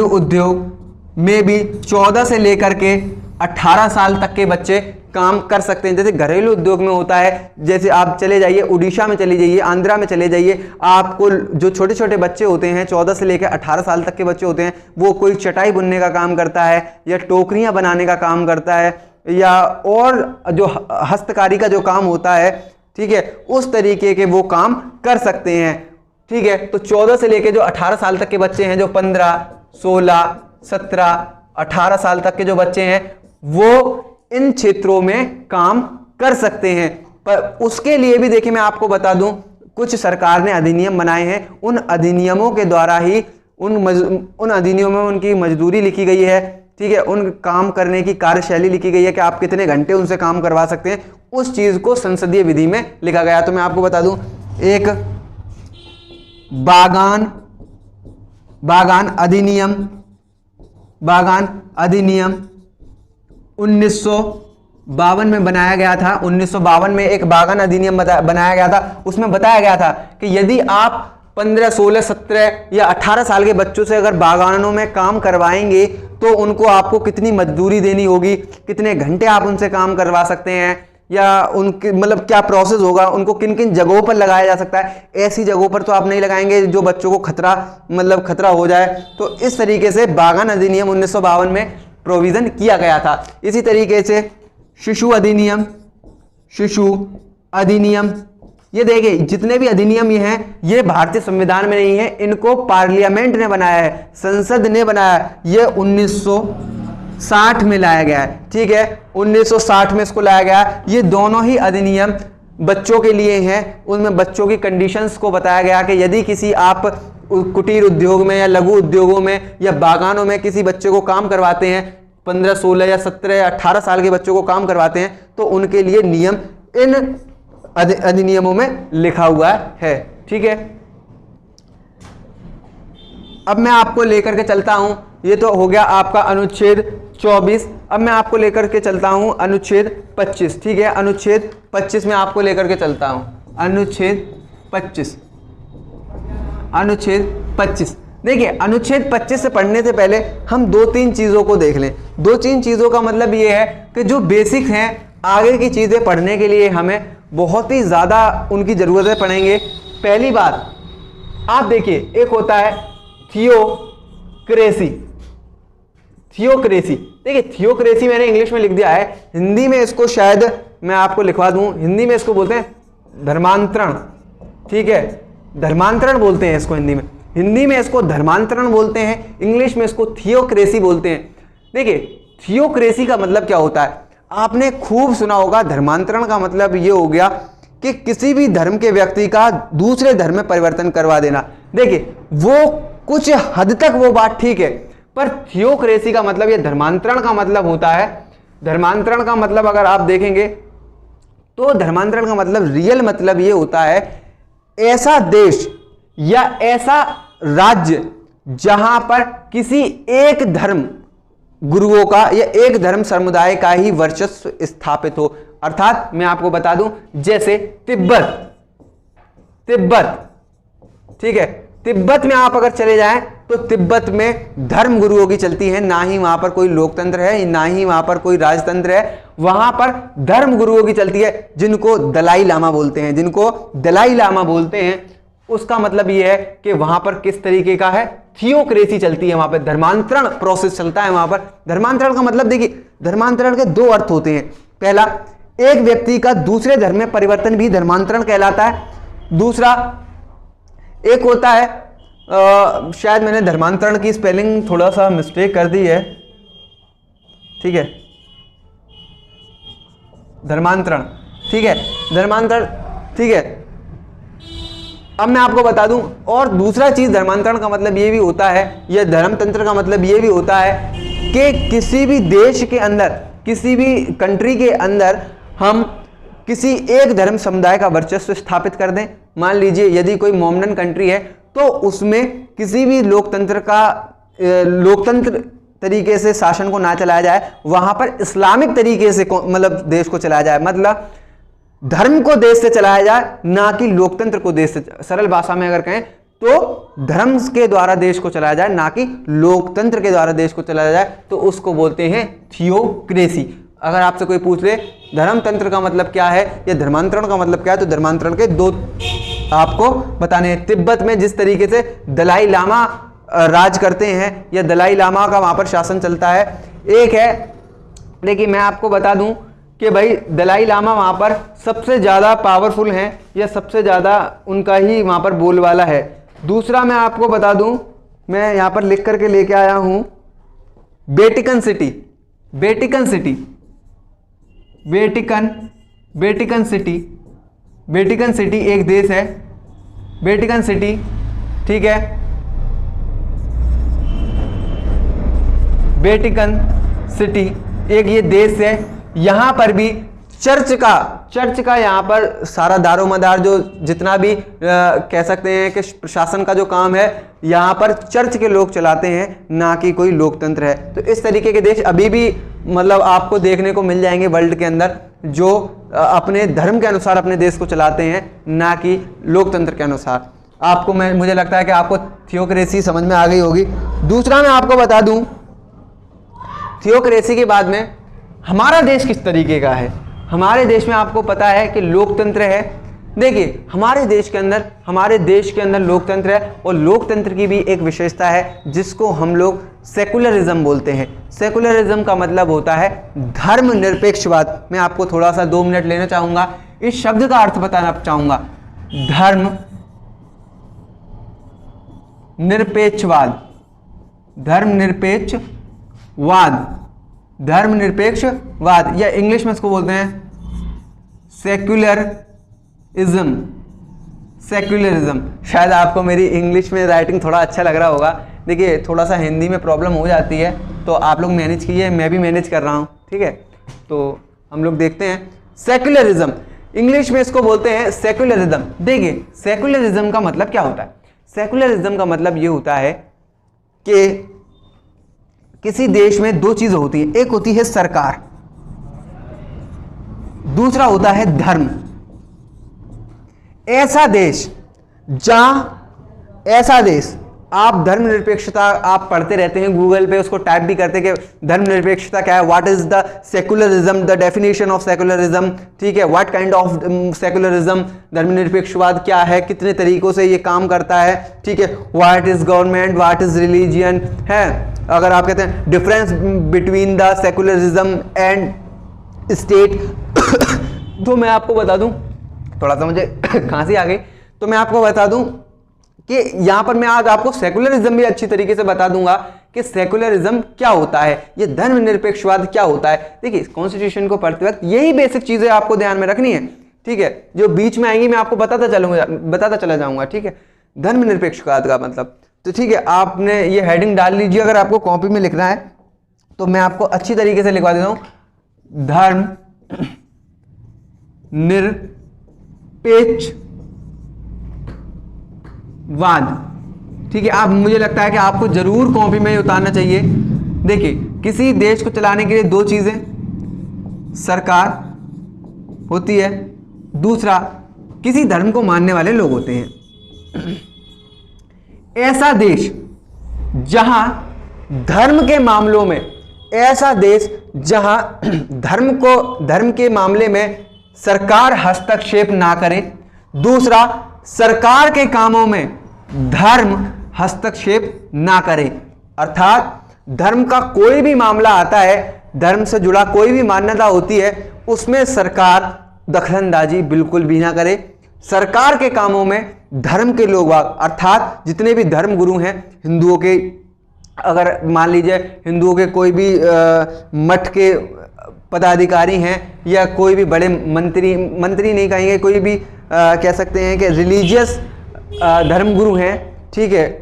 उद्योग में भी 14 से लेकर के 18 साल तक के बच्चे काम कर सकते हैं। जैसे घरेलू उद्योग में होता है, जैसे आप चले जाइए उड़ीसा में चले जाइए, आंध्रा में चले जाइए, आपको जो छोटे छोटे बच्चे होते हैं 14 से लेकर 18 साल तक के बच्चे होते हैं, वो कोई चटाई बुनने का काम करता है या टोकरियां बनाने का काम करता है या और जो हस्तकारी का जो काम होता है, ठीक है, उस तरीके के वो काम कर सकते हैं। ठीक है, तो 14 से लेकर जो 18 साल तक के बच्चे हैं, जो 15, 16, 17, 18 साल तक के जो बच्चे हैं, वो इन क्षेत्रों में काम कर सकते हैं। पर उसके लिए भी देखिए मैं आपको बता दूं, कुछ सरकार ने अधिनियम बनाए हैं। उन अधिनियमों के द्वारा ही उन अधिनियमों में उनकी मजदूरी लिखी गई है, ठीक है, उन काम करने की कार्यशैली लिखी गई है कि आप कितने घंटे उनसे काम करवा सकते हैं, उस चीज को संसदीय विधि में लिखा गया। तो मैं आपको बता दूं, एक बागान अधिनियम 1952 में बनाया गया था। 1952 में एक बागान अधिनियम बनाया गया था। उसमें बताया गया था कि यदि आप 15, 16, 17 या 18 साल के बच्चों से अगर बागानों में काम करवाएंगे तो उनको आपको कितनी मजदूरी देनी होगी, कितने घंटे आप उनसे काम करवा सकते हैं, या उनके मतलब क्या प्रोसेस होगा, उनको किन किन जगहों पर लगाया जा सकता है। ऐसी जगहों पर तो आप नहीं लगाएंगे जो बच्चों को खतरा हो जाए। तो इस तरीके से बागान अधिनियम 1952 में प्रोविजन किया गया था। इसी तरीके से शिशु अधिनियम, ये देखिए जितने भी अधिनियम ये हैं, ये भारतीय संविधान में नहीं है, इनको पार्लियामेंट ने बनाया है, संसद ने बनाया। ये 1960 में लाया गया है, ठीक है, 1960 में इसको लाया गया। ये दोनों ही अधिनियम बच्चों के लिए हैं। उनमें बच्चों की कंडीशंस को बताया गया कि यदि किसी आप कुटीर उद्योग में या लघु उद्योगों में या बागानों में किसी बच्चे को काम करवाते हैं, 15, 16 या 17 या 18 साल के बच्चों को काम करवाते हैं, तो उनके लिए नियम इन अधिनियमों में लिखा हुआ है। ठीक है, अब मैं आपको लेकर के चलता हूं, ये तो हो गया आपका अनुच्छेद 24। अब मैं आपको लेकर के चलता हूं अनुच्छेद 25। ठीक है, अनुच्छेद 25 में आपको लेकर के चलता हूं। अनुच्छेद 25 देखिए, अनुच्छेद 25 से पढ़ने से पहले हम 2-3 चीजों को देख लें। 2-3 चीजों का मतलब ये है कि जो बेसिक हैं, आगे की चीजें पढ़ने के लिए हमें बहुत ही ज्यादा उनकी जरूरतें पड़ेंगे। पहली बात आप देखिए, एक होता है थियोक्रेसी। देखिए, थियोक्रेसी मैंने इंग्लिश में लिख दिया है, हिंदी में इसको शायद मैं आपको लिखवा दूं। हिंदी में इसको बोलते हैं धर्मांतरण। ठीक है, धर्मांतरण बोलते हैं इसको हिंदी में इसको धर्मांतरण बोलते हैं, इंग्लिश में इसको थियोक्रेसी बोलते हैं। देखिए, थियोक्रेसी का मतलब क्या होता है, आपने खूब सुना होगा। धर्मांतरण का मतलब ये हो गया कि किसी भी धर्म के व्यक्ति का दूसरे धर्म में परिवर्तन करवा देना। देखिए, वो कुछ हद तक वो बात ठीक है, पर थियोक्रेसी का मतलब, ये धर्मांतरण का मतलब होता है। धर्मांतरण का मतलब अगर आप देखेंगे तो धर्मांतरण का मतलब, रियल मतलब ये होता है, ऐसा देश या ऐसा राज्य जहां पर किसी एक धर्म गुरुओं का या एक धर्म समुदाय का ही वर्चस्व स्थापित हो। अर्थात मैं आपको बता दूं, जैसे तिब्बत, ठीक है, तिब्बत में आप अगर चले जाएं तो तिब्बत में धर्म गुरुओं की चलती है, ना ही वहां पर कोई लोकतंत्र है, ना ही वहां पर कोई राजतंत्र है। वहां पर धर्म गुरुओं की चलती है, जिनको दलाई लामा बोलते हैं, उसका मतलब ये है कि वहां पर किस तरीके का है, थियोक्रेसी चलती है, वहां पर धर्मांतरण प्रोसेस चलता है। वहां पर धर्मांतरण का मतलब देखिए, धर्मांतरण के दो अर्थ होते हैं। पहला, एक व्यक्ति का दूसरे धर्म में परिवर्तन भी धर्मांतरण कहलाता है। दूसरा एक होता है शायद मैंने धर्मांतरण की स्पेलिंग थोड़ा सा मिस्टेक कर दी है, ठीक है, धर्मांतरण, ठीक है, धर्मांतरण, ठीक है। अब मैं आपको बता दूं, और दूसरा चीज धर्मांतरण का मतलब ये भी होता है, या धर्मतंत्र का मतलब ये भी होता है कि किसी भी देश के अंदर, किसी भी कंट्री के अंदर हम किसी एक धर्म समुदाय का वर्चस्व स्थापित कर दें। मान लीजिए यदि कोई मोमडन कंट्री है तो उसमें किसी भी लोकतंत्र तरीके से शासन को ना चलाया जाए, वहां पर इस्लामिक तरीके से मतलब देश को चलाया जाए, मतलब धर्म को देश से चलाया जाए, ना कि लोकतंत्र को देश से। सरल भाषा में अगर कहें तो धर्म के द्वारा देश को चलाया जाए, ना कि लोकतंत्र के द्वारा देश को चलाया जाए, तो उसको बोलते हैं थियोक्रेसी। अगर आपसे कोई पूछ ले धर्मतंत्र का मतलब क्या है या धर्मांतरण का मतलब क्या है, तो धर्मांतरण के दो आपको बताने हैं। तिब्बत में जिस तरीके से दलाई लामा राज करते हैं या दलाई लामा का वहां पर शासन चलता है, एक है, देखिए मैं आपको बता दूं कि भाई दलाई लामा वहां पर सबसे ज्यादा पावरफुल हैं या सबसे ज्यादा उनका ही वहां पर बोलबाला है। दूसरा मैं आपको बता दूं, मैं यहां पर लिख करके लेके आया हूं, Vatican city, Vatican city, Vatican city, Vatican city एक देश है, वेटिकन सिटी, ठीक है, वेटिकन सिटी एक ये देश है। यहां पर भी चर्च का यहां पर सारा दारोमदार जो जितना भी कह सकते हैं कि प्रशासन का जो काम है, यहां पर चर्च के लोग चलाते हैं, ना कि कोई लोकतंत्र है। तो इस तरीके के देश अभी भी मतलब आपको देखने को मिल जाएंगे वर्ल्ड के अंदर, जो अपने धर्म के अनुसार अपने देश को चलाते हैं, ना कि लोकतंत्र के अनुसार। आपको मुझे लगता है कि आपको थियोक्रेसी समझ में आ गई होगी। दूसरा मैं आपको बता दूं, थियोक्रेसी के बाद में हमारा देश किस तरीके का है। हमारे देश में आपको पता है कि लोकतंत्र है। देखिए हमारे देश के अंदर लोकतंत्र है, और लोकतंत्र की भी एक विशेषता है जिसको हम लोग सेकुलरिज्म बोलते हैं। सेकुलरिज्म का मतलब होता है धर्मनिरपेक्षवाद। मैं आपको थोड़ा सा 2 मिनट लेना चाहूंगा, इस शब्द का अर्थ बताना चाहूंगा। धर्मनिरपेक्षवाद, धर्मनिरपेक्षवाद, या इंग्लिश में इसको बोलते हैं सेक्युलरिज्म। शायद आपको मेरी इंग्लिश में राइटिंग थोड़ा अच्छा लग रहा होगा। देखिए थोड़ा सा हिंदी में प्रॉब्लम हो जाती है, तो आप लोग मैनेज कीजिए, मैं भी मैनेज कर रहा हूँ, ठीक है। तो हम लोग देखते हैं सेक्युलरिज्म, इंग्लिश में इसको बोलते हैं सेक्युलरिज्म। देखिए सेक्युलरिज्म का मतलब क्या होता है। सेक्युलरिज्म का मतलब ये होता है कि किसी देश में 2 चीजें होती हैं, एक होती है सरकार, दूसरा होता है धर्म। ऐसा देश आप धर्मनिरपेक्षता आप पढ़ते रहते हैं, गूगल पे उसको टाइप भी करते हैं कि धर्मनिरपेक्षता क्या है, what is the secularism, the definition of secularism, ठीक है, व्हाट काइंड ऑफ सेकुलरिज्म, धर्मनिरपेक्षवाद क्या है, कितने तरीकों से ये काम करता है, ठीक है, what is government, what is religion है। अगर आप कहते हैं difference between the secularism and state तो मैं आपको बता दूं, थोड़ा सा मुझे खांसी आ गई, तो मैं आपको बता दूं कि यहां पर मैं आज आपको सेकुलरिज्म भी अच्छी तरीके से बता दूंगा कि सेकुलरिज्म क्या होता है, ये धर्मनिरपेक्षवाद क्या होता है। देखिए कॉन्स्टिट्यूशन को पढ़ते वक्त यही बेसिक चीजें आपको ध्यान में रखनी है, ठीक है, जो बीच में आएंगी मैं आपको बताता चला जाऊंगा, ठीक है, धर्मनिरपेक्षवाद का मतलब। तो ठीक है, आपने ये हेडिंग डाल लीजिए, अगर आपको कॉपी में लिखना है तो मैं आपको अच्छी तरीके से लिखवा देता हूं, धर्म निरपेक्षवाद, ठीक है। आप मुझे लगता है कि आपको जरूर कॉपी में उतारना चाहिए। देखिए किसी देश को चलाने के लिए 2 चीजें, सरकार होती है, दूसरा किसी धर्म को मानने वाले लोग होते हैं। ऐसा देश जहां धर्म के मामलों में, ऐसा देश जहां धर्म के मामले में सरकार हस्तक्षेप ना करे, दूसरा सरकार के कामों में धर्म हस्तक्षेप ना करे। अर्थात धर्म का कोई भी मामला आता है, धर्म से जुड़ा कोई भी मान्यता होती है, उसमें सरकार दखलंदाजी बिल्कुल भी ना करे। सरकार के कामों में धर्म के लोग अर्थात जितने भी धर्म गुरु हैं हिंदुओं के, अगर मान लीजिए हिंदुओं के कोई भी मठ के पदाधिकारी हैं या कोई भी बड़े मंत्री नहीं कहेंगे, कोई भी कह सकते हैं कि रिलीजियस धर्म गुरु हैं, ठीक है,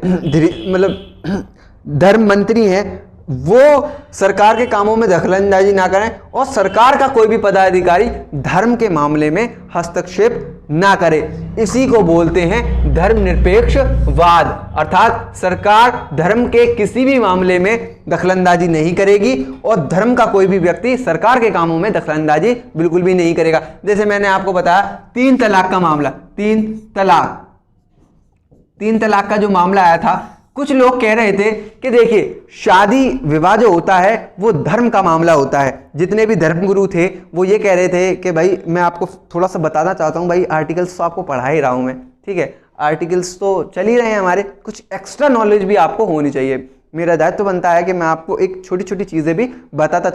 मतलब धर्म मंत्री हैं, वो सरकार के कामों में दखलंदाजी ना करें और सरकार का कोई भी पदाधिकारी धर्म के मामले में हस्तक्षेप ना करे। इसी को बोलते हैं धर्मनिरपेक्षवाद। अर्थात सरकार धर्म के किसी भी मामले में दखलंदाजी नहीं करेगी और धर्म का कोई भी व्यक्ति सरकार के कामों में दखलंदाजी बिल्कुल भी नहीं करेगा। जैसे मैंने आपको बताया 3 तलाक का मामला, 3 तलाक का जो मामला आया था, कुछ लोग कह रहे थे कि देखिए शादी विवाह जो होता है वो धर्म का मामला होता है। जितने भी धर्मगुरु थे वो ये कह रहे थे कि भाई मैं आपको थोड़ा सा बताना चाहता हूँ भाई, आर्टिकल्स तो आपको पढ़ा ही रहा हूँ मैं, ठीक है, आर्टिकल्स तो चल ही रहे हैं हमारे, कुछ एक्स्ट्रा नॉलेज भी आपको होनी चाहिए। मेरा दायित्व बनता है कि मैं आपको एक छोटी छोटी चीज़ें भी बताता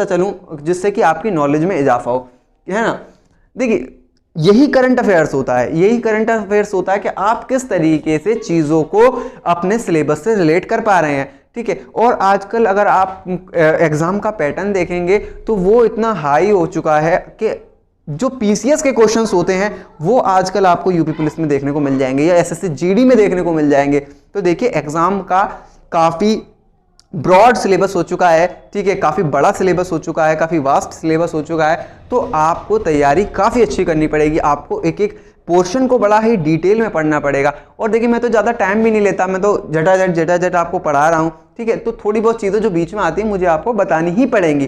चलूँ जिससे कि आपकी नॉलेज में इजाफा हो, है ना। देखिए यही करंट अफेयर्स होता है कि आप किस तरीके से चीज़ों को अपने सिलेबस से रिलेट कर पा रहे हैं, ठीक है। और आजकल अगर आप एग्ज़ाम का पैटर्न देखेंगे तो वो इतना हाई हो चुका है कि जो पीसीएस के क्वेश्चंस होते हैं वो आजकल आपको यूपी पुलिस में देखने को मिल जाएंगे या एसएससी जीडी में देखने को मिल जाएंगे। तो देखिए एग्ज़ाम का काफ़ी ब्रॉड सिलेबस हो चुका है, ठीक है, काफ़ी बड़ा सिलेबस हो चुका है, काफ़ी वास्ट सिलेबस हो चुका है। तो आपको तैयारी काफ़ी अच्छी करनी पड़ेगी, आपको एक एक पोर्शन को बड़ा ही डिटेल में पढ़ना पड़ेगा। और देखिए मैं तो ज़्यादा टाइम भी नहीं लेता, मैं तो झटाझट आपको पढ़ा रहा हूँ, ठीक है। तो थोड़ी बहुत चीज़ें जो बीच में आती हैं मुझे आपको बतानी ही पड़ेंगी,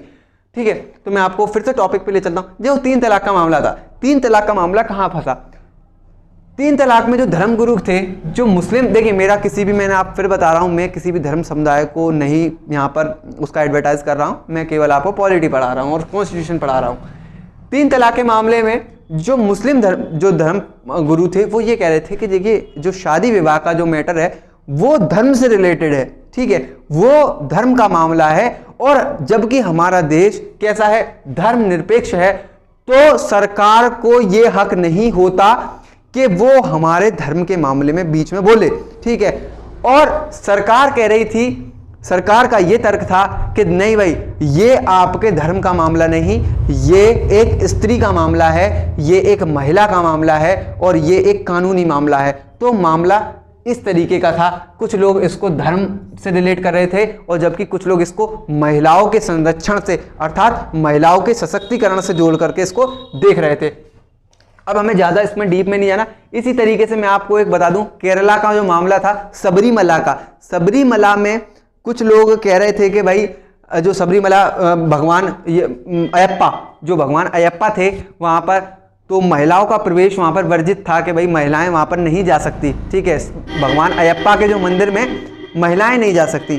ठीक है। तो मैं आपको फिर से टॉपिक पे ले चलता हूँ। जो 3 तलाक का मामला था, 3 तलाक का मामला कहाँ फंसा? 3 तलाक में जो धर्मगुरु थे, जो मुस्लिम, देखिए मेरा किसी भी, मैंने आप फिर बता रहा हूँ, मैं किसी भी धर्म समुदाय को नहीं यहाँ पर उसका एडवर्टाइज कर रहा हूँ, मैं केवल आपको पॉलिटी पढ़ा रहा हूँ और कॉन्स्टिट्यूशन पढ़ा रहा हूँ। 3 तलाक के मामले में जो मुस्लिम धर्म गुरु थे वो ये कह रहे थे कि देखिए जो शादी विवाह का जो मैटर है वो धर्म से रिलेटेड है, ठीक है, वो धर्म का मामला है। और जबकि हमारा देश कैसा है, धर्मनिरपेक्ष है, तो सरकार को ये हक नहीं होता कि वो हमारे धर्म के मामले में बीच में बोले, ठीक है। और सरकार कह रही थी, सरकार का ये तर्क था कि नहीं भाई ये आपके धर्म का मामला नहीं, ये एक स्त्री का मामला है, ये एक महिला का मामला है और ये एक कानूनी मामला है। तो मामला इस तरीके का था। कुछ लोग इसको धर्म से रिलेट कर रहे थे और जबकि कुछ लोग इसको महिलाओं के संरक्षण से अर्थात महिलाओं के सशक्तिकरण से जोड़ करके इसको देख रहे थे। अब हमें ज़्यादा इसमें डीप में नहीं जाना। इसी तरीके से मैं आपको एक बता दूं, केरला का जो मामला था सबरीमला का, सबरीमला में कुछ लोग कह रहे थे कि भाई जो सबरीमला भगवान अयप्पा, जो भगवान अयप्पा थे वहाँ पर, तो महिलाओं का प्रवेश वहाँ पर वर्जित था कि भाई महिलाएं वहाँ पर नहीं जा सकती, ठीक है, भगवान अयप्पा के जो मंदिर में महिलाएं नहीं जा सकती।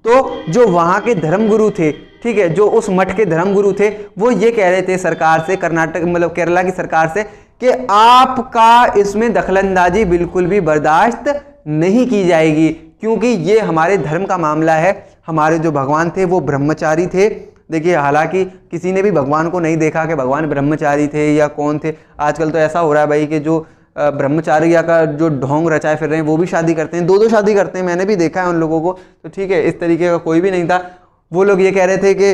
तो जो वहाँ के धर्मगुरु थे, ठीक है, जो उस मठ के धर्मगुरु थे, वो ये कह रहे थे सरकार से, कर्नाटक मतलब केरला की सरकार से, कि आपका इसमें दखलंदाजी बिल्कुल भी बर्दाश्त नहीं की जाएगी क्योंकि ये हमारे धर्म का मामला है। हमारे जो भगवान थे वो ब्रह्मचारी थे। देखिए हालांकि किसी ने भी भगवान को नहीं देखा कि भगवान ब्रह्मचारी थे या कौन थे। आजकल तो ऐसा हो रहा है भाई कि जो ब्रह्मचार्य का जो ढोंग रचाए फिर रहे हैं वो भी शादी करते हैं, 2-2 शादी करते हैं, मैंने भी देखा है उन लोगों को। तो ठीक है, इस तरीके का कोई भी नहीं था। वो लोग ये कह रहे थे कि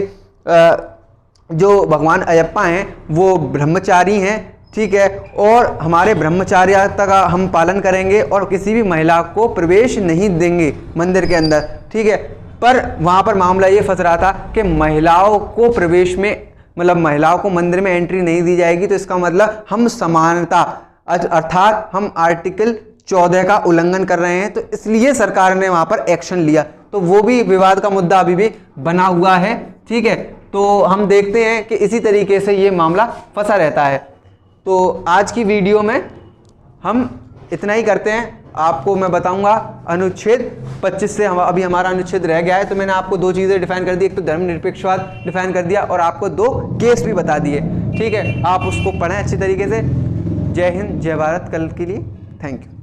जो भगवान अयप्पा हैं वो ब्रह्मचारी हैं, ठीक है, और हमारे ब्रह्मचार्यता का हम पालन करेंगे और किसी भी महिला को प्रवेश नहीं देंगे मंदिर के अंदर, ठीक है। पर वहाँ पर मामला ये फंस रहा था कि महिलाओं को प्रवेश में मतलब महिलाओं को मंदिर में एंट्री नहीं दी जाएगी, तो इसका मतलब हम समानता अर्थात हम आर्टिकल 14 का उल्लंघन कर रहे हैं। तो इसलिए सरकार ने वहाँ पर एक्शन लिया। तो वो भी विवाद का मुद्दा अभी भी बना हुआ है, ठीक है। तो हम देखते हैं कि इसी तरीके से ये मामला फंसा रहता है। तो आज की वीडियो में हम इतना ही करते हैं। आपको मैं बताऊंगा अनुच्छेद 25 से अभी हमारा अनुच्छेद रह गया है। तो मैंने आपको 2 चीज़ें डिफाइन कर दी, एक तो धर्मनिरपेक्षवाद डिफाइन कर दिया और आपको 2 केस भी बता दिए, ठीक है। आप उसको पढ़ें अच्छी तरीके से। जय हिंद, जय भारत। कल के लिए थैंक यू।